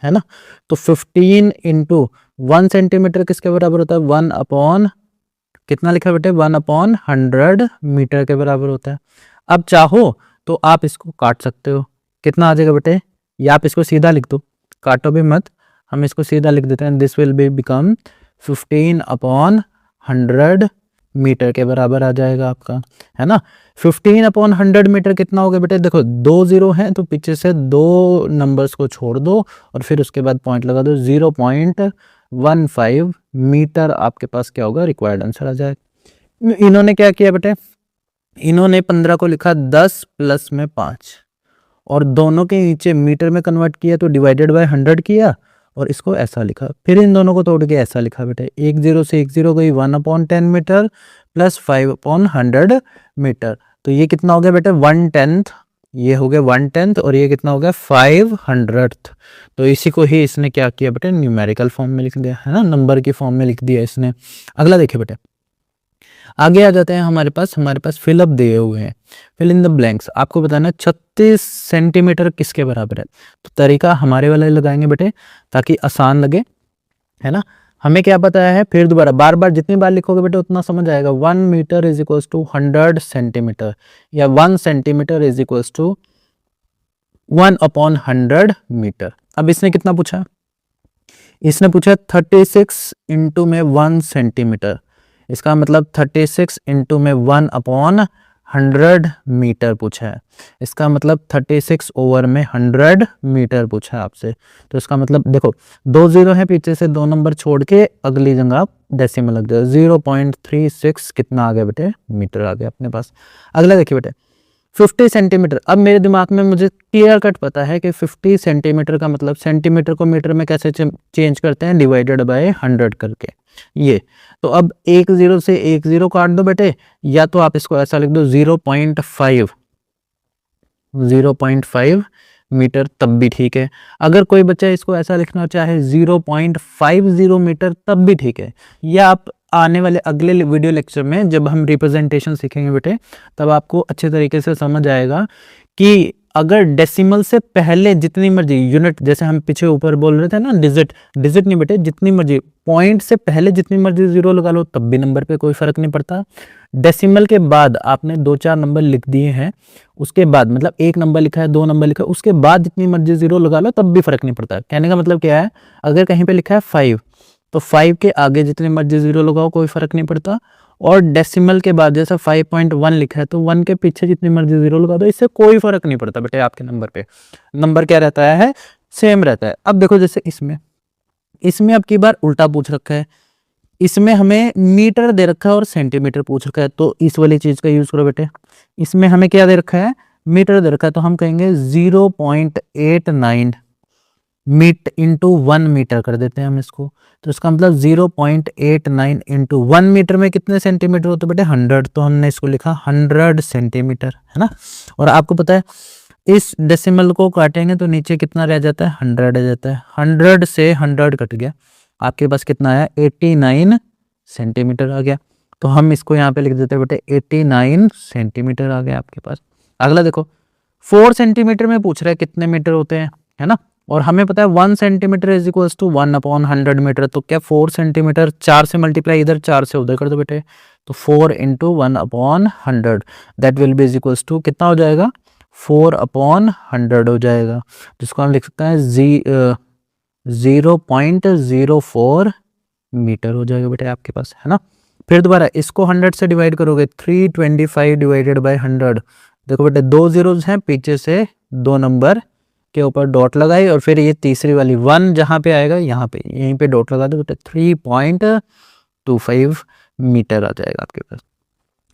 है ना। तो 15 इंटू 1 सेंटीमीटर किसके बराबर होता है, 1 अपॉन कितना लिखा बेटे 1 अपॉन 100 मीटर के बराबर होता है। अब चाहो तो आप इसको काट सकते हो, कितना आ जाएगा बेटे, या आप इसको सीधा लिख दो, काटो भी मत, हम इसको सीधा लिख देते हैं। This will be become 15 upon 100 metre के बराबर आ जाएगा आपका, है ना। 15 अपॉन 100 मीटर कितना हो गया बेटे, देखो 2 जीरो है तो पीछे से 2 नंबर्स को छोड़ दो और फिर उसके बाद पॉइंट लगा दो, 0.15 मीटर आपके पास क्या होगा, रिक्वायर्ड आंसर आ जाएगा। इन्होंने क्या किया बेटे, इन्होंने 15 को लिखा 10 प्लस में 5 और दोनों के नीचे मीटर में कन्वर्ट किया तो डिवाइडेड बाय 100 किया और इसको ऐसा लिखा, फिर इन दोनों को तोड़ के ऐसा लिखा बेटे, 1 0 से 1 0 गई 1/10 मीटर प्लस 5/100 मीटर, तो ये कितना हो गया बेटे 1/10, ये हो गया 1/10 और ये कितना हो गया 500th। तो इसी को ही इसने क्या किया बेटे, न्यूमेरिकल फॉर्म में लिख दिया, है ना, नंबर की फॉर्म में लिख दिया इसने। अगला देखिए बेटे, आगे आ जाते हैं, हमारे पास फिलअप दिए हुए हैं, फिल इन द ब्लैंक्स। आपको बताना 36 सेंटीमीटर किसके बराबर है, तो तरीका हमारे वाला लगाएंगे बेटे ताकि आसान लगे, है ना। हमें क्या पता है, फिर दोबारा बार बार जितनी बार लिखोगे बेटे उतना समझ आएगा। 1 metre is equals to 100 centimetre या 1 centimetre is equals to 1/100 metre. अब इसने कितना पूछा, इसने पूछा 36 इंटू में 1 सेंटीमीटर, इसका मतलब 36 इंटू में 1/100 मीटर पूछा है, इसका मतलब 36 ओवर में 100 मीटर पूछा है आपसे। तो इसका मतलब देखो 2 जीरो है, पीछे से 2 नंबर छोड़ के अगली जगह डेसिमल लग जाए, 0.36 कितना आ गया बेटे, मीटर आ गया अपने पास। अगला देखिए बेटे 50 सेंटीमीटर। अब मेरे दिमाग में मुझे क्लियर कट पता है कि 50 सेंटीमीटर का मतलब सेंटीमीटर को मीटर में कैसे चेंज करते हैं, डिवाइडेड बाय 100 करके। ये तो अब 1 0 से 1 0 काट दो बेटे, या तो आप इसको ऐसा लिख दो 0.5 मीटर, तब भी ठीक है। अगर कोई बच्चा इसको ऐसा लिखना चाहे 0.50 मीटर तब भी ठीक है, या आप आने वाले अगले वीडियो लेक्चर में जब हम रिप्रेजेंटेशन सीखेंगे बेटे तब आपको अच्छे तरीके से समझ आएगा कि अगर डेसिमल से पहले जितनी मर्जी यूनिट, जैसे हम पीछे ऊपर बोल रहे थे ना, डिजिट नहीं बेटे, जितनी मर्जी पॉइंट से पहले जितनी मर्जी जीरो लगा लो तब भी नंबर पे कोई फर्क नहीं पड़ता। डेसिमल के बाद आपने 2-4 नंबर लिख दिए हैं, उसके बाद मतलब 1 नंबर लिखा है 2 नंबर लिखा है, उसके बाद जितनी मर्जी जीरो लगा लो तब भी फर्क नहीं पड़ता। कहने का मतलब क्या है, अगर कहीं पे लिखा है 5 तो 5 के आगे जितनी मर्जी जीरो लगाओ कोई फर्क नहीं पड़ता, और डेसिमल के बाद जैसा 5.1 लिखा है तो 1 के पीछे जितनी मर्जी जीरो लगा दो, इससे कोई फर्क नहीं पड़ता बेटे, आपके नंबर पे नंबर क्या रहता है, सेम रहता है। अब देखो जैसे इसमें अब की बार उल्टा पूछ रखा है, इसमें हमें मीटर दे रखा है और सेंटीमीटर पूछ रखा है, तो इस वाली चीज का यूज करो बेटे। इसमें हमें क्या दे रखा है, मीटर दे रखा है, तो हम कहेंगे 0.89 मीट इंटू 1 मीटर कर देते हैं हम इसको। तो इसका मतलब 0.89 इंटू 1 मीटर में कितने सेंटीमीटर होते बेटे 100, तो हमने इसको लिखा 100 सेंटीमीटर, है ना। और आपको पता है इस डेसिमल को काटेंगे तो नीचे कितना रह जाता है, 100 रह जाता है। 100 से 100 कट गया, आपके पास कितना आया 89 सेंटीमीटर आ गया। तो हम इसको यहाँ पे लिख देते हैं बेटे 89 सेंटीमीटर आ गया आपके पास। अगला देखो 4 सेंटीमीटर में पूछ रहा है कितने मीटर होते हैं, है ना, और हमें पता है 1 centimetre is equals to 1/100 metre. तो क्या 4 सेंटीमीटर 4 से मल्टीप्लाई इधर 4 से उधर कर दो बेटे, तो 4 into 1/100 that will be is equals to कितना हो जाएगा 4/100 हो जाएगा, जिसको हम लिख सकते हैं 0.04 मीटर हो जाएगा बेटे आपके पास, है ना। फिर दोबारा इसको 100 से डिवाइड करोगे, 325 डिवाइडेड बाय 100। देखो बेटे 2 जीरोस हैं, पीछे से 2 नंबर के ऊपर डॉट लगाई और फिर ये तीसरी वाली 1 जहां पे आएगा यहाँ पे यहीं पे डॉट लगा दो बेटे, 3.25 मीटर आ जाएगा आपके पास।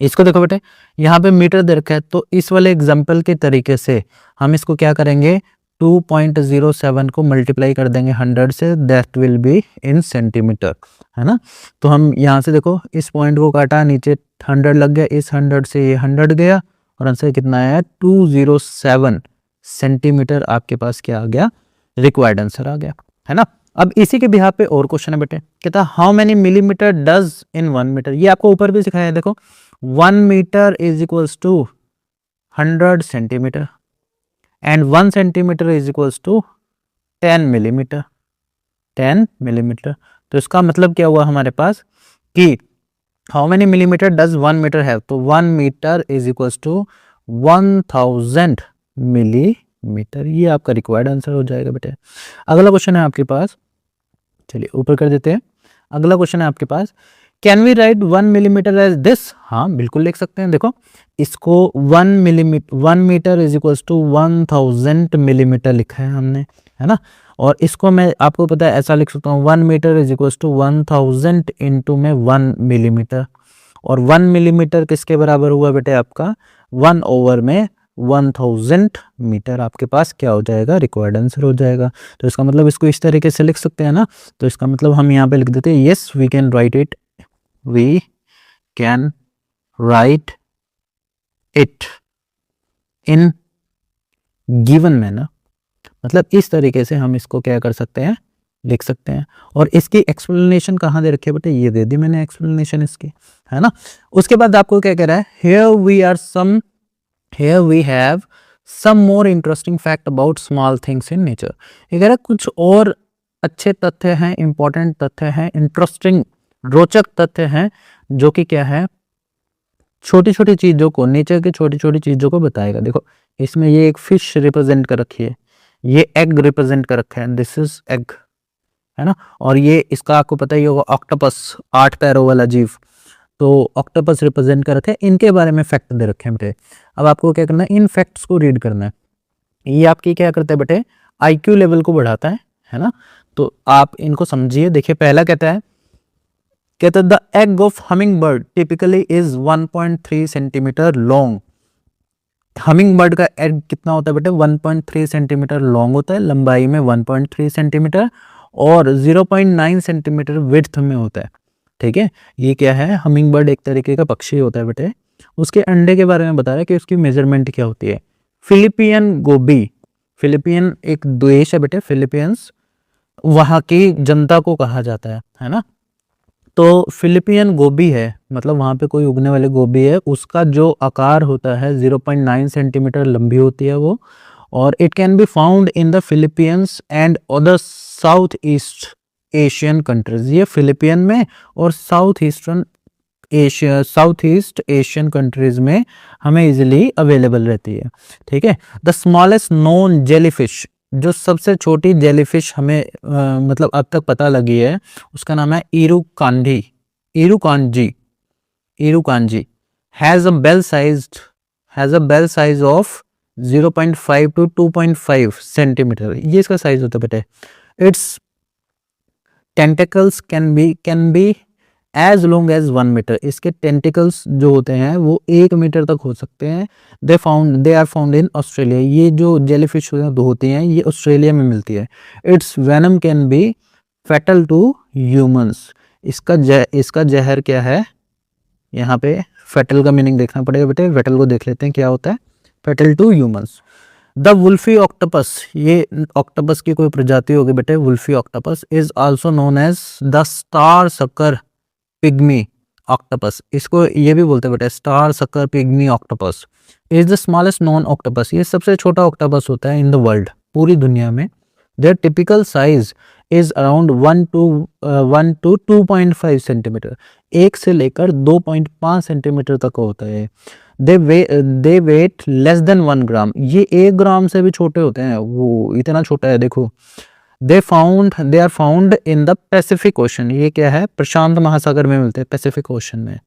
इसको देखो बेटे यहाँ पे मीटर दे रखा है, तो इस वाले एग्जाम्पल के तरीके से हम इसको क्या करेंगे 2.07 को मल्टीप्लाई कर देंगे 100 से, that will be in centimetre, है ना। तो हम यहाँ से देखो इस पॉइंट को काटा, नीचे 100 लग गया, इस 100 से ये 100 गया और आंसर कितना आया 207 सेंटीमीटर आपके पास क्या आ गया, रिक्वायर्ड आंसर आ गया, है ना। अब इसी के बिहाफ पे और क्वेश्चन है बेटे, कहता है how many millimetre does in 1 metre. ये आपको ऊपर भी सिखाया है, देखो 1 metre is equals to 100 centimetre and 1 centimetre is equals to 10 millimetre. 10 millimetre, तो इसका मतलब क्या हुआ हमारे पास कि how many millimetre does 1 metre है, तो 1 metre is equals to 1000 millimetre. ये आपका रिक्वायर्ड आंसर हो जाएगा बेटे। अगला क्वेश्चन है आपके पास, चलिए ऊपर कर देते हैं। अगला क्वेश्चन है आपके पास, can we write 1 millimetre as this. हाँ बिल्कुल लिख सकते हैं, देखो इसको 1 metre is equals to 1000 millimetre लिखा है हमने, है ना। और इसको मैं आपको पता है ऐसा लिख सकता हूँ 1 metre is equals to 1000 into में 1 मिलीमीटर। और 1 मिलीमीटर किसके बराबर हुआ बेटे आपका 1 ओवर में 1000 मीटर आपके पास क्या हो जाएगा, रिक्वायर्ड आंसर हो जाएगा। तो इसका मतलब इसको इस तरीके से लिख सकते हैं ना। तो इसका मतलब हम यहाँ पे लिख देते हैं yes we can write it, we can write it in given manner. मतलब इस तरीके से हम इसको क्या कर सकते हैं, लिख सकते हैं। और इसकी एक्सप्लेनेशन कहाँ दे रखी है बेटे, ये दे दी मैंने एक्सप्लेनेशन इसकी, है ना। उसके बाद आपको क्या कह रहा है, here we have some more interesting fact about small things in nature। ये कह रहा है कुछ और अच्छे तथ्य हैं, इंपॉर्टेंट तथ्य हैं, इंटरेस्टिंग रोचक तथ्य हैं जो कि क्या है, छोटी छोटी चीजों को, नेचर की छोटी छोटी चीजों को बताएगा। देखो इसमें ये एक फिश रिप्रेजेंट कर रखी है, ये एग रिप्रेजेंट कर रखा है, दिस इज एग, है ना। और ये इसका आपको पता ही होगा ऑक्टोपस, 8 पैरों वाला जीव, तो ऑक्टोपस रिप्रेजेंट कर रखे हैं। इनके बारे में फैक्ट दे रखे हैं बेटे। अब आपको क्या करना है, इन फैक्ट्स को रीड करना है। ये आपकी क्या करता है बेटे, आईक्यू लेवल को बढ़ाता है ना। तो आप इनको समझिए। देखिए पहला कहता है the egg of humming bird typically is 1.3 centimetre long. Humming bird का एग कितना होता है बेटे, 1.3 सेंटीमीटर लॉन्ग होता है, लंबाई में 1.3 सेंटीमीटर और 0.9 सेंटीमीटर विड्थ में होता है। ठीक है, ये क्या है, हमिंग बर्ड एक तरीके का पक्षी होता है बेटे। उसके अंडे के बारे में बता रहा है कि उसकी मेजरमेंट क्या होती है। फिलिपियन गोबी, फिलिपियन एक देश है बेटे, फिलिपींस, वहाँ की जनता को कहा जाता है ना। तो फिलिपियन गोबी है, मतलब वहाँ पे कोई उगने वाले गोबी है, उसका जो आकार होता है 0.9 सेंटीमीटर लंबी होती है वो। और it can be found in the Philippines and other south east Asian countries. ये फिलिपियन में और साउथ ईस्ट एशियन कंट्रीज में हमें इजीली अवेलेबल रहती है। ठीक है, द स्मॉलेस्ट नोन जेलीफिश, जो सबसे छोटी जेलीफिश हमें मतलब अब तक पता लगी है, उसका नाम है Irukandji, has a bell size of 0.5 to 2.5 centimetre. ये इसका साइज होता है बेटे। Its tentacles can be as long as 1 metre. इसके टेंटिकल्स जो होते हैं वो 1 मीटर तक हो सकते हैं। They are found in Australia. ये जो जेलीफिश होती हैं ये ऑस्ट्रेलिया में मिलती है। Its venom can be fatal to humans. इसका जहर क्या है, यहाँ पे फैटल का मीनिंग देखना पड़ेगा बेटे। फैटल को देख लेते हैं क्या होता है, fatal to humans. The wolfi octopus, ये ऑक्टोपस की कोई प्रजाति होगी बेटे, wolfi octopus is also known as the star sucker pygmy octopus. इसको ये भी बोलते हैं बेटे, star sucker pygmy octopus is the smallest known octopus. ये सबसे छोटा ऑक्टोपस होता है इन द वर्ल्ड, पूरी दुनिया में। Their typical size is around 1 to 2.5 centimetre. 1 से लेकर 2.5 सेंटीमीटर तक होता है। They weight less than 1 gram. ये 1 ग्राम से भी छोटे होते हैं, वो इतना छोटा है देखो। They are found in the Pacific Ocean. ये क्या है, प्रशांत महासागर में मिलते हैं, पैसिफिक ओशन में।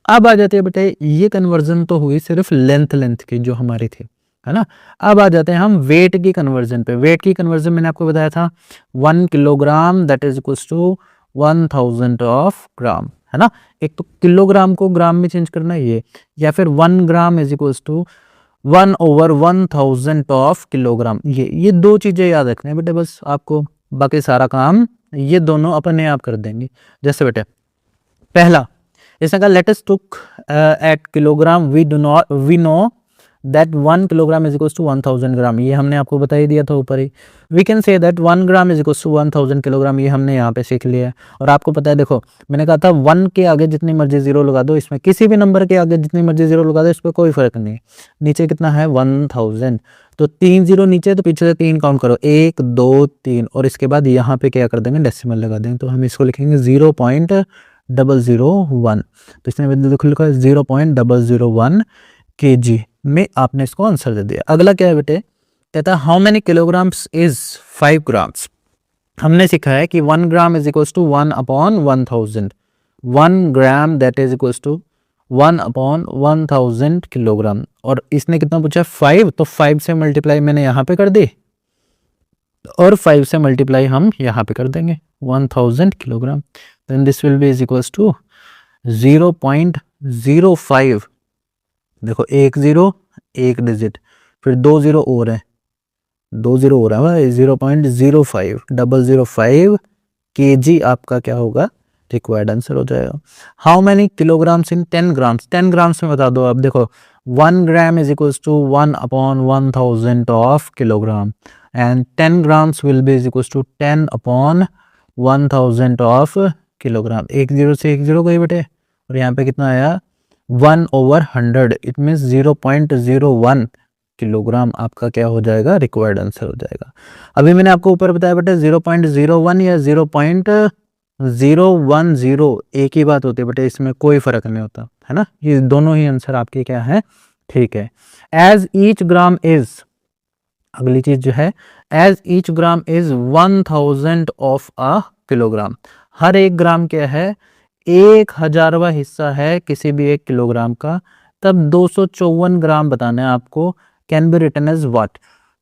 अब आ जाते हैं बेटे, ये कन्वर्जन तो हुई सिर्फ लेंथ की जो हमारी थी, है ना। अब आ जाते हैं हम वेट की कन्वर्जन पे। वेट की कन्वर्जन मैंने आपको बताया था 1 kilogram that is equals to 1000 of gram, है ना। एक तो किलोग्राम को ग्राम में चेंज करना है ये, या फिर 1 gram is equals to 1 over 1000 of kilogram. ये दो चीजें याद रखना है बेटे बस आपको, बाकी सारा काम ये दोनों अपने आप कर देंगे। जैसे बेटे पहला इसने कहा let us took eight kilogram we know that 1 kilogram is equals to 1000 gram, ये हमने आपको बता ही दिया था ऊपर ही। We can say that 1 gram is equals to 1000 kilogram, ये हमने यहाँ पे सीख लिया है। और आपको पता है, देखो मैंने कहा था 1 के आगे जितनी मर्जी जीरो लगा दो, इसमें किसी भी नंबर के आगे जितनी मर्जी जीरो लगा दो, इस पर कोई फर्क नहीं है। नीचे कितना है 1000, तो 3 जीरो नीचे, तो पीछे से 3 काउंट करो, 1 2 3, और इसके बाद यहाँ पे क्या कर देंगे, डेसिमल लगा देंगे, तो हम इसको लिखेंगे 0.001। तो इसने देखो लिखा है 0.001 kg में आपने इसको आंसर दे दिया। अगला क्या है बेटे, कहता है how many kilograms is 5 grams. हमने सीखा है कि 1 gram is equals to 1/1000, 1 gram that is equals to 1/1000 kilogram. और इसने कितना पूछा 5, तो 5 से मल्टीप्लाई मैंने यहाँ पे कर दी, और 5 से मल्टीप्लाई हम यहाँ पे कर देंगे 1000 kilogram. Then this will be is equals to 0.05, देखो 1 0 1 डिजिट, फिर 2 0 और है, 2 0 और है भाई, 0.05 kg आपका क्या होगा, रिक्वायर्ड आंसर हो जाएगा। How many kilograms in 10 grams, 10 grams में बता दो आप। देखो 1 gram is equals to 1/1000 of kilogram, and 10 grams will be is equals to 10/1000 of kilogram. 1 0 से 1 0 गई बेटे, और यहाँ पे कितना आया 1/100, इट मीन्स 0.01 किलोग्राम आपका क्या हो जाएगा, रिक्वायर्ड आंसर हो जाएगा। अभी मैंने आपको ऊपर बताया बेटे 0.01 या 0.010 एक ही बात होती है बेटे, इसमें कोई फर्क नहीं होता है ना, ये दोनों ही आंसर आपके क्या है, ठीक है। एज ईच ग्राम इज, अगली चीज जो है, as each gram is 1000 of a kilogram, हर एक ग्राम क्या है, 1000वां हिस्सा है किसी भी एक किलोग्राम का, तब 254 ग्राम बताना है आपको, can be written as what.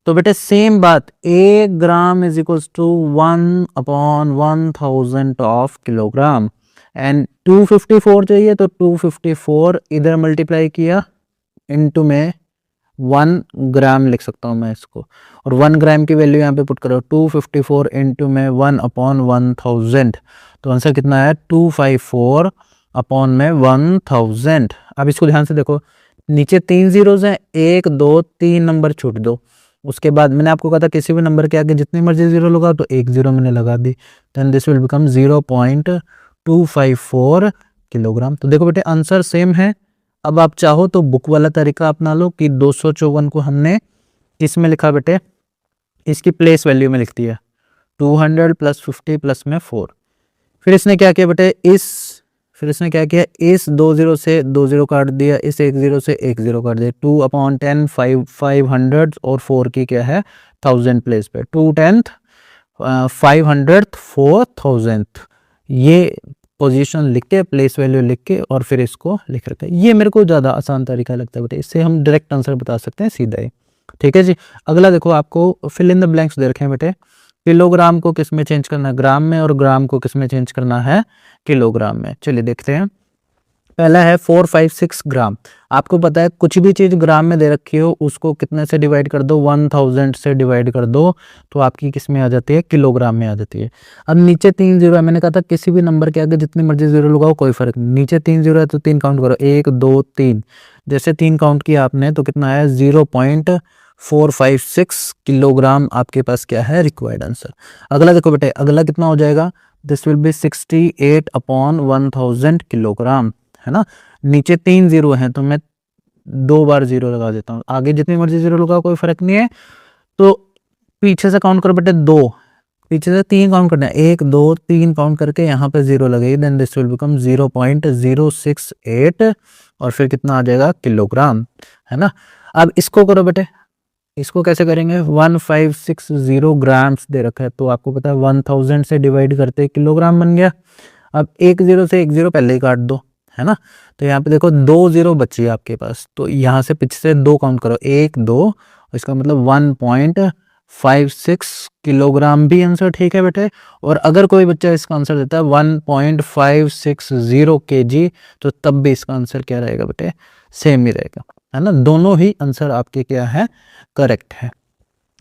तो बेटे सेम बात, 1 gram is equals to 1/1000 of kilogram, and 254 चाहिए, तो 254 इधर मल्टीप्लाई किया इनटू में 1 ग्राम लिख सकता हूँ मैं इसको, और 1 ग्राम की वैल्यू यहाँ पे पुट करो, 254 इंटू में 1/1000, तो आंसर कितना है 254 अपॉन में 1000। अब इसको ध्यान से देखो, नीचे 3 जीरोज हैं, 1 2 3 नंबर छूट दो, उसके बाद मैंने आपको कहा था किसी भी नंबर के आगे जितनी मर्जी जीरो लगा, तो 1 0 मैंने लगा दी, then this will become 0.254 kilogram. तो देखो बेटे आंसर सेम है। अब आप चाहो तो बुक वाला तरीका अपना लो कि 254 को हमने किस में लिखा बेटे, इसकी प्लेस वैल्यू में लिख दिया, 200 प्लस 50 प्लस में 4। फिर इसने क्या किया बेटे, फिर इसने क्या किया, इस 2 0 से 2 0 काट दिया, इस 1 0 से 1 0 काट दिया, 2/10 500 और 4 की क्या है 1000 प्लेस पे, 2/10 500 4000, ये पोजीशन लिख के प्लेस वैल्यू लिख के और फिर इसको लिख रखा है। ये मेरे को ज़्यादा आसान तरीका लगता है बेटे, इससे हम डायरेक्ट आंसर बता सकते हैं सीधा ही, ठीक है जी। अगला देखो, आपको फिल इन द ब्लैंक्स दे रखे हैं बेटे, किलोग्राम को किस में चेंज करना है, ग्राम में, और ग्राम को किस में चेंज करना है, किलोग्राम में। चलिए देखते हैं। पहला है 456 ग्राम। आपको पता है कुछ भी चीज ग्राम में दे रखी हो उसको कितने से डिवाइड कर दो, 1000 से डिवाइड कर दो, तो आपकी किस में आ जाती है, किलोग्राम में आ जाती है। अब नीचे 3 जीरो है, मैंने कहा था किसी भी नंबर के आगे जितनी मर्जी जीरो लगाओ कोई फर्क नहीं, नीचे 3 जीरो है तो 3 काउंट करो, 1 2 3, जैसे 3 काउंट किया आपने तो कितना आया 0.456 किलोग्राम आपके पास क्या है, रिक्वायर्ड आंसर। अगला देखो बेटे, अगला कितना हो जाएगा, दिस विल बी 68/1000 किलोग्राम, है ना। नीचे 3 जीरो हैं तो मैं 2 बार जीरो लगा देता हूँ, आगे जितनी मर्जी जीरो लगाओ कोई फर्क नहीं है। तो पीछे से काउंट करो बेटे 2, पीछे से 3 काउंट करना है, 1 2 3 काउंट करके यहाँ पे जीरो लगेगी, देन दिस विल बिकम 0.068 और फिर कितना आ जाएगा, किलोग्राम, है ना। अब इसको करो बेटे, इसको कैसे करेंगे, 1560 ग्राम्स दे रखा है, तो आपको पता है 1000 से डिवाइड करते किलोग्राम बन गया। अब 1 0 से 1 0 पहले ही काट दो, है ना। तो यहाँ पे देखो 2 0 बची है आपके पास, तो यहाँ से पीछे से 2 काउंट करो, 1 2, इसका मतलब 1.56 किलोग्राम भी आंसर ठीक है बेटे। और अगर कोई बच्चा इसका आंसर देता है 1.560 kg, तो तब भी इसका आंसर क्या रहेगा बेटे, सेम ही रहेगा, है ना। दोनों ही आंसर आपके क्या है, करेक्ट है।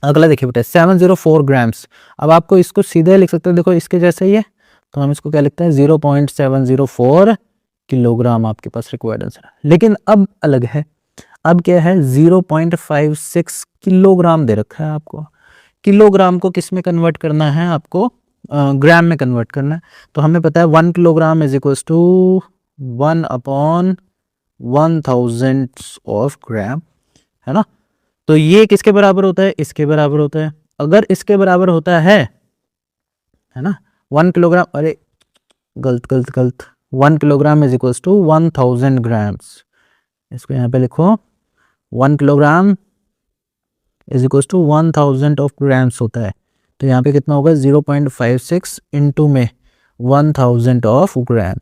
अगला देखिए बेटे 704 ग्राम्स। अब आपको इसको सीधे लिख सकते हैं, देखो इसके जैसे ही है, तो हम इसको क्या लिखते हैं 0.704 किलोग्राम आपके पास रिक्वायर्ड आंसर है। लेकिन अब अलग है, अब क्या है 0.56 किलोग्राम दे रखा है आपको। किलोग्राम को किस में कन्वर्ट करना है आपको, ग्राम में कन्वर्ट करना है। तो हमें पता है 1 kilogram is equal to 1/1000 of gram, है ना। तो ये किसके बराबर होता है, इसके बराबर होता है। अगर इसके बराबर होता है ना 1 किलोग्राम, अरे गलत गलत गलत, 1 kilogram is equal to 1000 grams. इसको यहाँ पे लिखो 1 kilogram is equal to 1000 of grams होता है। तो यहाँ पे कितना होगा 0.56 इंटू में 1000 ऑफ ग्राम।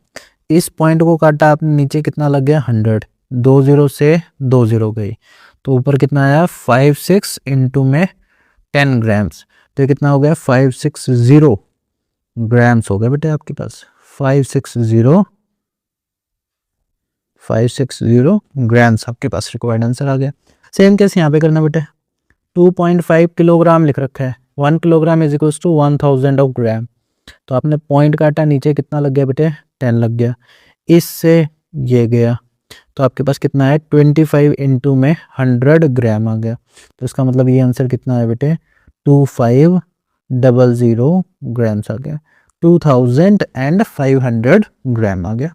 इस पॉइंट को काटा आपने, नीचे कितना लग गया 100, 2 0 से 2 0 गई, तो ऊपर कितना आया 56 इंटू में 10 ग्राम्स। तो ये कितना हो गया 560 ग्राम्स हो गया बेटे आपके पास, 560 ग्राम्स आपके पास रिक्वायर्ड आंसर आ गया। सेम केस यहाँ पे करना बेटे, 2.5 किलोग्राम लिख रखा है, 1 kilogram is equal to 1000 of gram. तो आपने पॉइंट काटा, नीचे कितना लग गया बेटे 10 लग गया, इससे ये गया, तो आपके पास कितना है 25 इंटू में 100 ग्राम आ गया। तो इसका मतलब ये आंसर कितना है बेटे 2500 ग्राम्स आ गया, 2500 ग्राम आ गया।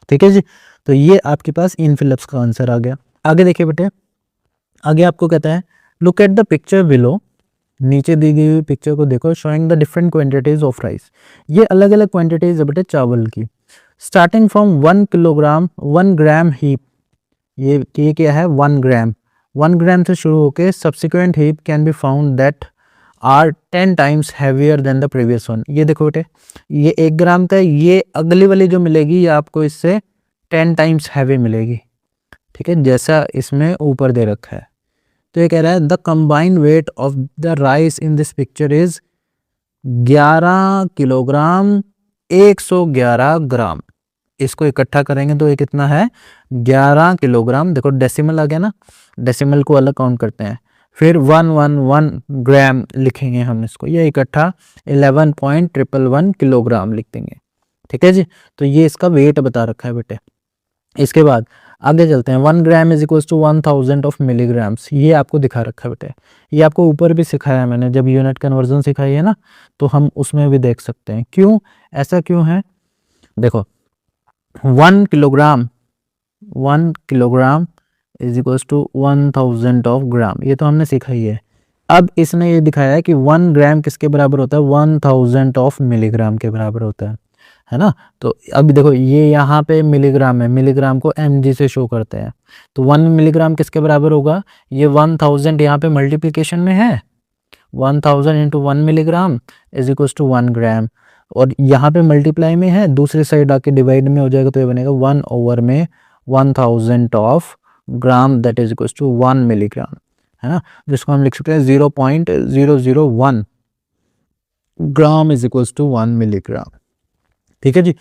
ठीक है जी, तो ये आपके पास इन फिलिप्स का आंसर आ गया। आगे देखिए बेटे, आगे आपको कहता है look at the picture below, नीचे दी गई हुई पिक्चर को देखो, showing the different quantities of rice. ये अलग अलग क्वांटिटीज है बेटे चावल की, starting from 1 kilogram 1 gram heap. ये क्या है 1 ग्राम, 1 ग्राम से शुरू होकर subsequent heap can be found that are 10 times heavier than the previous one. ये देखो बेटे, ये 1 ग्राम का, ये अगली वाली जो मिलेगी ये आपको इससे 10 टाइम्स हैवी मिलेगी। ठीक है, जैसा इसमें ऊपर दे रखा है। तो ये कह रहा है the combined weight of the rice in this picture is 11 kilogram 111 ग्राम। इसको इकट्ठा करेंगे तो ये कितना है 11 किलोग्राम। देखो डेसिमल आ गया ना, डेसिमल को अलग काउंट करते हैं, फिर 111 ग्राम लिखेंगे हम इसको, ये इकट्ठा 11.111 किलोग्राम लिख देंगे। ठीक है जी, तो ये इसका वेट बता रखा है बेटे। इसके बाद आगे चलते हैं, 1 gram is equal to 1000 of milligrams, ये आपको दिखा रखा है बेटे। ये आपको ऊपर भी सिखाया है मैंने, जब यूनिट कन्वर्जन सिखाई है ना, तो हम उसमें भी देख सकते हैं। क्यों ऐसा क्यों है, देखो 1 kilogram is equal to 1000 of gram, ये तो हमने सीखा ही है। अब इसने ये दिखाया है कि 1 ग्राम किसके बराबर होता है 1000 ऑफ मिलीग्राम के बराबर होता है ना। तो अब देखो ये यहाँ पे मिलीग्राम है, मिलीग्राम को mg से शो करते हैं, तो 1 मिलीग्राम किसके बराबर होगा, ये 1000 यहाँ पे मल्टीप्लिकेशन में है, 1000 into 1 milligram is equal to 1 gram, और यहाँ पे मल्टीप्लाई में है, दूसरी साइड आके डिवाइड में हो जाएगा, तो ये बनेगा 1 ओवर में 1000 of gram that is equal to 1 milligram, है ना, जिसको हम लिख सकते हैं 0.001 gram is equal to 1 milligram. ठीक है जी,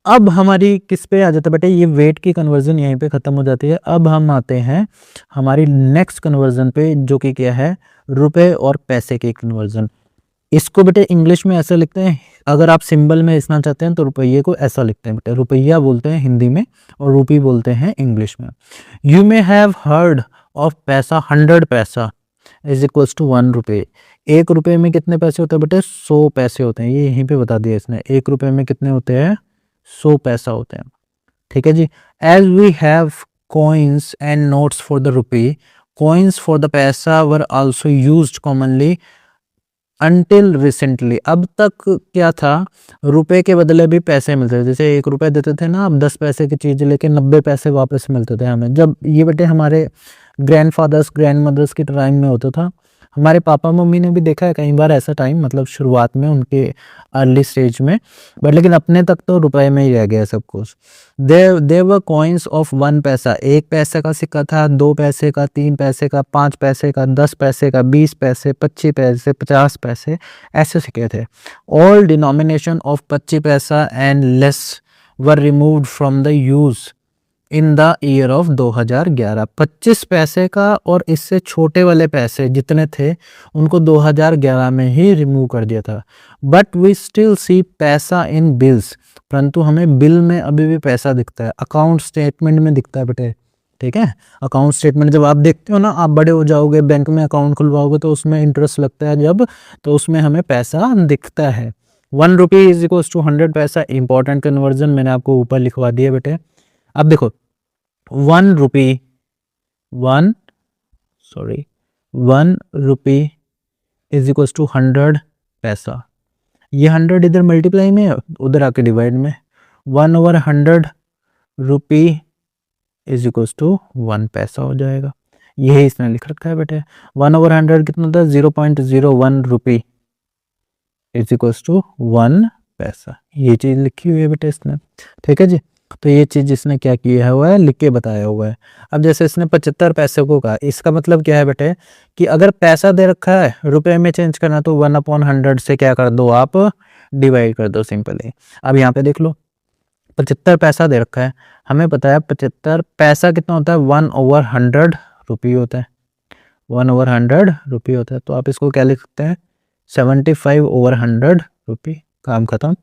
अब हमारी किस पे आ जाता है बेटे, ये वेट की कन्वर्जन यहीं पे खत्म हो जाती है। अब हम आते हैं हमारी नेक्स्ट कन्वर्जन पे, जो कि क्या है रुपए और पैसे की कन्वर्जन। इसको बेटे इंग्लिश में ऐसा लिखते हैं, अगर आप सिंबल में लिखना चाहते हैं तो रुपये को ऐसा लिखते हैं बेटे, रुपया बोलते हैं हिंदी में और रूपी बोलते हैं इंग्लिश में। You may have heard of पैसा, 100 पैसा इज इक्वल्स टू 1 रुपये। 1 रुपये में कितने पैसे होते हैं बेटे 100 पैसे होते हैं, ये यहीं पे बता दिया इसने, 1 रुपये में कितने होते हैं 100 पैसा होते हैं। ठीक है जी, as we have coins and notes for the rupee, coins for the पैसा were also used commonly until recently। अब तक क्या था, रुपए के बदले भी पैसे मिलते थे, जैसे 1 रुपए देते थे ना, अब 10 पैसे की चीज़ लेके 90 पैसे वापस मिलते थे हमें। जब ये बेटे हमारे ग्रैंडफादर्स ग्रैंड मदर्स के टाइम में होता था, हमारे पापा मम्मी ने भी देखा है कई बार ऐसा टाइम, मतलब शुरुआत में उनके अर्ली स्टेज में, बट लेकिन अपने तक तो रुपए में ही रह गया सब कुछ। देयर वर कॉइन्स ऑफ 1 पैसा, 1 पैसे का सिक्का था, 2 पैसे का, 3 पैसे का, 5 पैसे का, 10 पैसे का, 20 पैसे, 25 पैसे, 50 पैसे, ऐसे सिक्के थे। ऑल डिनोमिनेशन ऑफ 25 पैसा and less were removed from the use in the year of 2011। 25 पैसे का और इससे छोटे वाले पैसे जितने थे उनको 2011 में ही रिमूव कर दिया था। बट वी स्टिल सी पैसा इन बिल्स, परंतु हमें बिल में अभी भी पैसा दिखता है, अकाउंट स्टेटमेंट में दिखता है बेटे, ठीक है। अकाउंट स्टेटमेंट जब आप देखते हो ना, आप बड़े हो जाओगे, बैंक में अकाउंट खुलवाओगे तो उसमें इंटरेस्ट लगता है जब, तो उसमें हमें पैसा दिखता है। 1 रुपी इज इक्वल्स टू 100 पैसा। इंपॉर्टेंट कन्वर्जन मैंने आपको ऊपर लिखवा दिया बेटे। अब देखो 1 रुपी 1 रुपी इज इक्वल्स टू 100 पैसा। ये 100 इधर मल्टीप्लाई में है, उधर आके डिवाइड में। 1/100 रुपी इज इक्वल्स टू 1 पैसा हो जाएगा। यही इसने लिख रखा है बेटे। 1/100 कितना होता है? 0.01 रुपी इज इक्वल्स टू 1 पैसा। ये चीज़ लिखी हुई है बेटे इसने, ठीक है जी। तो ये चीज़ इसने क्या किया हुआ है, लिख के बताया हुआ है। अब जैसे इसने 75 पैसे को कहा, इसका मतलब क्या है बेटे कि अगर पैसा दे रखा है रुपए में चेंज करना तो 1/100 से क्या कर दो आप, डिवाइड कर दो सिंपली। अब यहाँ पे देख लो 75 पैसा दे रखा है, हमें पता है 75 पैसा कितना होता है? 1/100 रुपी होता है। 1/100 रुपी होता है, तो आप इसको क्या लिख सकते हैं? 75/100 रुपी। काम खत्म,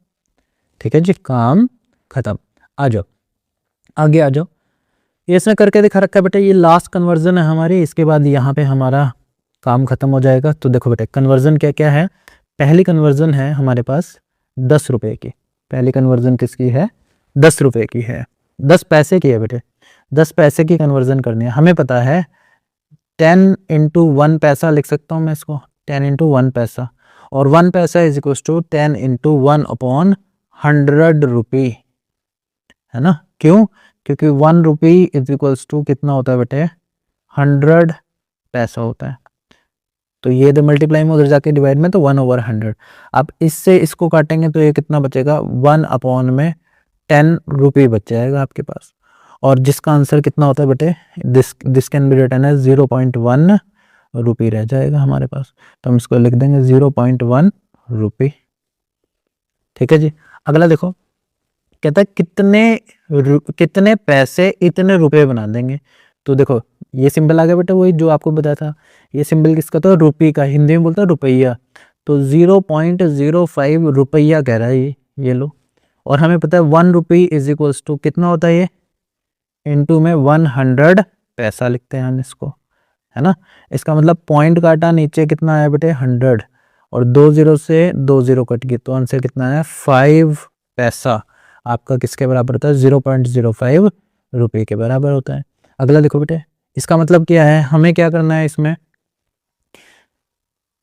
ठीक है जी, काम खत्म। आ जाओ आगे आ जाओ। ये इसने करके दिखा रखा है बेटा, ये लास्ट कन्वर्जन है हमारी, इसके बाद यहाँ पे हमारा काम खत्म हो जाएगा। तो देखो बेटे कन्वर्जन क्या क्या है। पहली कन्वर्जन है हमारे पास 10 रुपये की। पहली कन्वर्जन किसकी है? 10 रुपये की है, 10 पैसे की है बेटे। 10 पैसे की कन्वर्जन करनी है, हमें पता है 10 इंटू 1 पैसा लिख सकता हूँ मैं इसको, 10 इंटू 1 पैसा। और 1 पैसा इज इक्वल टू 10 इंटू 1/100 रुपी, है ना। क्यों? क्योंकि 1 रुपी इज इक्वल्स टू कितना होता है बेटे? 100 पैसा होता है। तो ये इधर मल्टीप्लाई में, उधर जाके डिवाइड में, तो 1/100। अब इससे इसको काटेंगे तो ये कितना बचेगा? 1/10 रुपी बच जाएगा आपके पास। और जिसका आंसर कितना होता है बेटे? This can be written as 0.1 rupee रह जाएगा हमारे पास। तो हम इसको लिख देंगे 0.1 रुपी, ठीक है जी। अगला देखो, कहता है कितने पैसे इतने रुपए बना देंगे। तो देखो ये सिंबल आ गया बेटा, वही जो आपको बताया था। ये सिंबल किसका था? रुपी का, हिंदी में बोलता है रुपया। तो 0.05 रुपया कह रहा है ये लो। और हमें पता है 1 रुपी इज इक्वल्स टू कितना होता है? ये इंटू में 100 पैसा लिखते हैं हम इसको, है ना। इसका मतलब पॉइंट काटा, नीचे कितना आया बेटे? 100, और 2 0 से 2 0 कट गई, तो आंसर कितना है? 5 पैसा आपका किसके बराबर होता है? 0.05 रुपये के बराबर होता है। अगला देखो बेटे, इसका मतलब क्या है? हमें क्या करना है इसमें,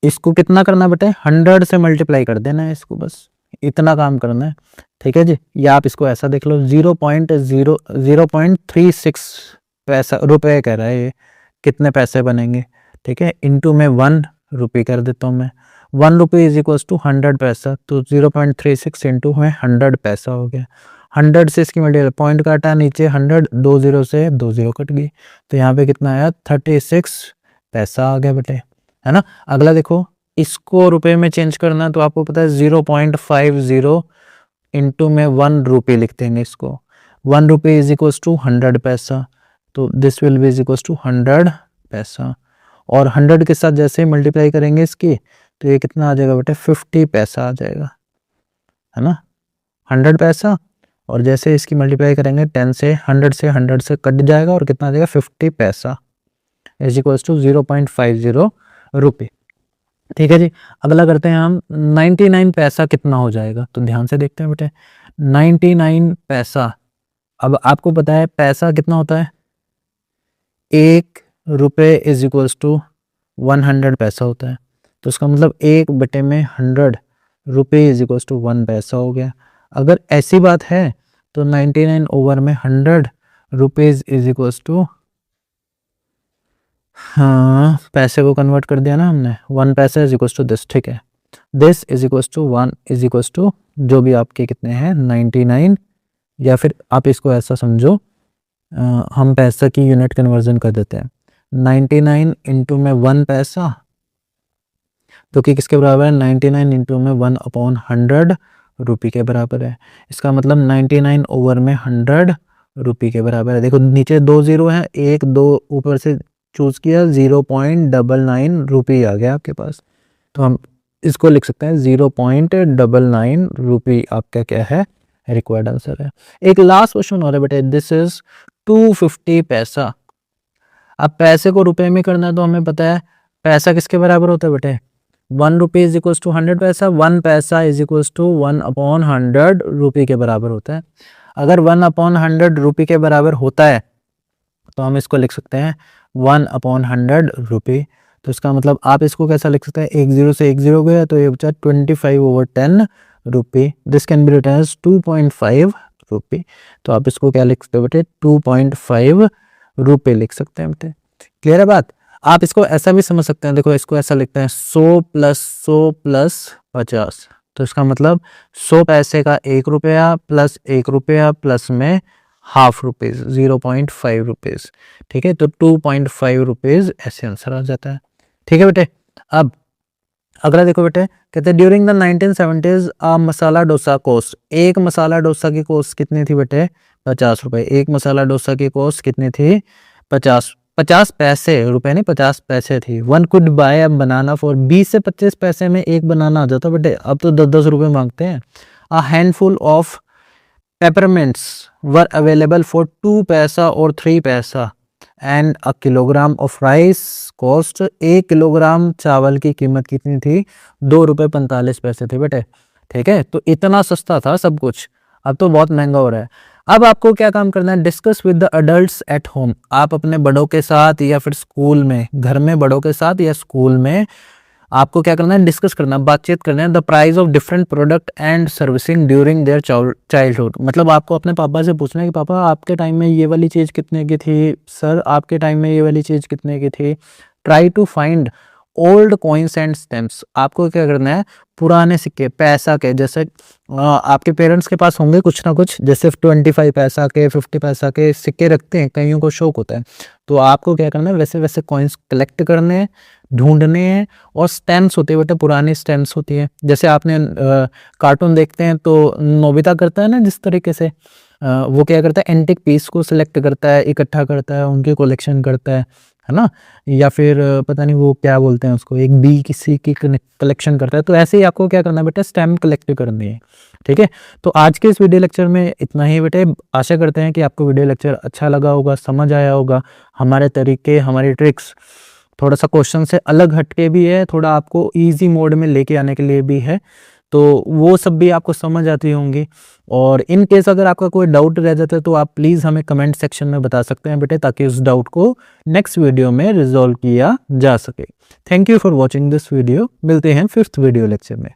इसको कितना करना है बेटे? 100 से मल्टीप्लाई कर देना है इसको, बस इतना काम करना है, ठीक है जी। या आप इसको ऐसा देख लो, 0.36 पैसा रुपए कह रहा है ये, कितने पैसे बनेंगे, ठीक है। इंटू में 1 रुपी कर देता हूँ मैं। 1 रुपी इज इक्वल्स टू 100 पैसा, तो 0.36 इंटू में 100 पैसा हो गया। 100 से इसकी मल्टीप्लाई, पॉइंट काटा, नीचे 100, 2 0 से 2 0 कट गई, तो यहाँ पे कितना आया? 36 पैसा आ गया बेटे, है ना। अगला देखो, इसको रुपए में चेंज करना है तो आपको पता है 0.50 इंटू में 1 रुपी लिख देंगे इसको। 1 रुपी इज इक्वल्स टू 100 पैसा, तो this will be is equals to 100 paisa. और 100 के साथ जैसे मल्टीप्लाई करेंगे इसकी, तो ये कितना आ जाएगा बेटे? 50 पैसा आ जाएगा, है ना। 100 पैसा, और जैसे इसकी मल्टीप्लाई करेंगे 10 से, 100 से कट जाएगा, और कितना आ जाएगा? 50 पैसा इज इक्वल्स टू 0.50 रुपये, ठीक है जी। अगला करते हैं हम, 99 पैसा कितना हो जाएगा। तो ध्यान से देखते हैं बेटे, 99 पैसा। अब आपको पता है पैसा कितना होता है? 1 रुपये इज इक्वल्स टू 100 पैसा होता है। तो इसका मतलब 1 बटे में 100 रुपये इज इक्वल्स टू 1 पैसा हो गया। अगर ऐसी बात है तो 99 ओवर में 100 रुपीज़ इज इक्वल्स टू, हाँ पैसे को कन्वर्ट कर दिया ना हमने, 1 पैसा इज इक्वल्स टू दिस, ठीक है। This is equals to 1 is equals to जो भी आपके कितने हैं 99, या फिर आप इसको ऐसा समझो, हम पैसा की यूनिट कन्वर्जन कर देते हैं। 99 इंटू में 1 पैसा, तो कि किसके बराबर है? 99 इंटू में 1/100 रुपी के बराबर है। इसका मतलब 99 ओवर में 100 रुपी के बराबर है। देखो नीचे 2 0 है, 1 2 ऊपर से चूज किया, 0.99 रुपी आ गया आपके पास। तो हम इसको लिख सकते हैं 0.99 रुपी आपका क्या है? रिक्वायर्ड आंसर है। एक लास्ट क्वेश्चन और है बेटे, दिस इज 250 पैसा। अब पैसे को रुपए में करना है तो हमें पता है पैसा किसके बराबर होता है बेटे, 1 रुपये इज इक्वल्स टू 100 पैसा, 1 पैसा इज इक्वल्स टू 1/100 रुपये के बराबर होता है। अगर 1/100 रुपये के बराबर होता है तो हम इसको लिख सकते हैं 1/100 रुपये। तो इसका मतलब आप इसको कैसा लिख सकते हैं, एक जीरो से एक जीरो गया तो ये बचा 25/10 रुपये। This can be written as 2.5 रुपये। तो आप इसको क्या लिख सकते हो बेटे, 2.5 रुपये लिख सकते हैं बेटे। क्लियर है बात। आप इसको ऐसा भी समझ सकते हैं, देखो इसको ऐसा लिखते हैं 100 + 50। तो इसका मतलब 100 पैसे का 1 रुपया प्लस 1 रुपया प्लस में ½ रुपीज़ 0.5 रुपीज़। ठीक है, तो 2.5 रुपीज़ ऐसे आंसर आ जाता है। ठीक है बेटे। अब अगला देखो बेटे, कहते हैं during the 1970s masala dosa cost, एक मसाला डोसा की कॉस्ट कितनी थी बेटे, 50 रुपये। एक मसाला डोसा की कॉस्ट कितनी थी, 50 पैसे, रुपए नहीं 50 पैसे थी। 1 could bye a banana for, 20 से 25 पैसे में एक बनाना आ जाता बेटे, अब तो 10-10 रुपये मांगते हैं। A handful of peppermints were available for 2 पैसा और 3 पैसा and a kilogram of rice cost, 1 kilogram चावल की कीमत कितनी थी, 2 रुपये 45 पैसे थे बेटे। ठीक है, तो इतना सस्ता था सब कुछ, अब तो बहुत महंगा हो रहा है। अब आपको क्या काम करना है, discuss with the adults at home. आप अपने बड़ों के साथ या फिर स्कूल में, घर में बड़ों के साथ या स्कूल में आपको क्या करना है, डिस्कस करना, बातचीत करना है the price of different product and servicing during their childhood. मतलब आपको अपने पापा से पूछना है कि पापा आपके टाइम में ये वाली चीज़ कितने की थी, सर आपके टाइम में ये वाली चीज़ कितने की थी। Try to find old coins and stamps. आपको क्या करना है, पुराने सिक्के पैसा के, जैसे आपके पेरेंट्स के पास होंगे कुछ ना कुछ, जैसे 25 पैसा के 50 पैसा के सिक्के रखते हैं, कईयों को शौक होता है, तो आपको क्या करना है, वैसे वैसे कॉइन्स कलेक्ट करने हैं, ढूंढने हैं। और स्टैम्प्स होते हैं बेटा, पुरानी स्टैम्प्स होती है, जैसे आपने कार्टून देखते हैं तो नोबिता करता है ना, जिस तरीके से वो क्या करता है, एंटिक पीस को सिलेक्ट करता है, इकट्ठा करता है, उनके कलेक्शन करता है ना, या फिर पता नहीं वो क्या बोलते हैं उसको, एक बी किसी की कलेक्शन करता है। तो ऐसे ही आपको क्या करना है बेटा, स्टैम्प कलेक्ट करनी है। ठीक है, तो आज के इस वीडियो लेक्चर में इतना ही बेटे। आशा करते हैं कि आपको वीडियो लेक्चर अच्छा लगा होगा, समझ आया होगा। हमारे तरीके, हमारी ट्रिक्स थोड़ा सा क्वेश्चन से अलग हटके भी है, थोड़ा आपको इजी मोड में लेके आने के लिए भी है, तो वो सब भी आपको समझ आती होंगी। और इन केस अगर आपका कोई डाउट रह जाता है तो आप प्लीज़ हमें कमेंट सेक्शन में बता सकते हैं बेटे, ताकि उस डाउट को नेक्स्ट वीडियो में रिजॉल्व किया जा सके। Thank you for watching this video. मिलते हैं 5th वीडियो लेक्चर में।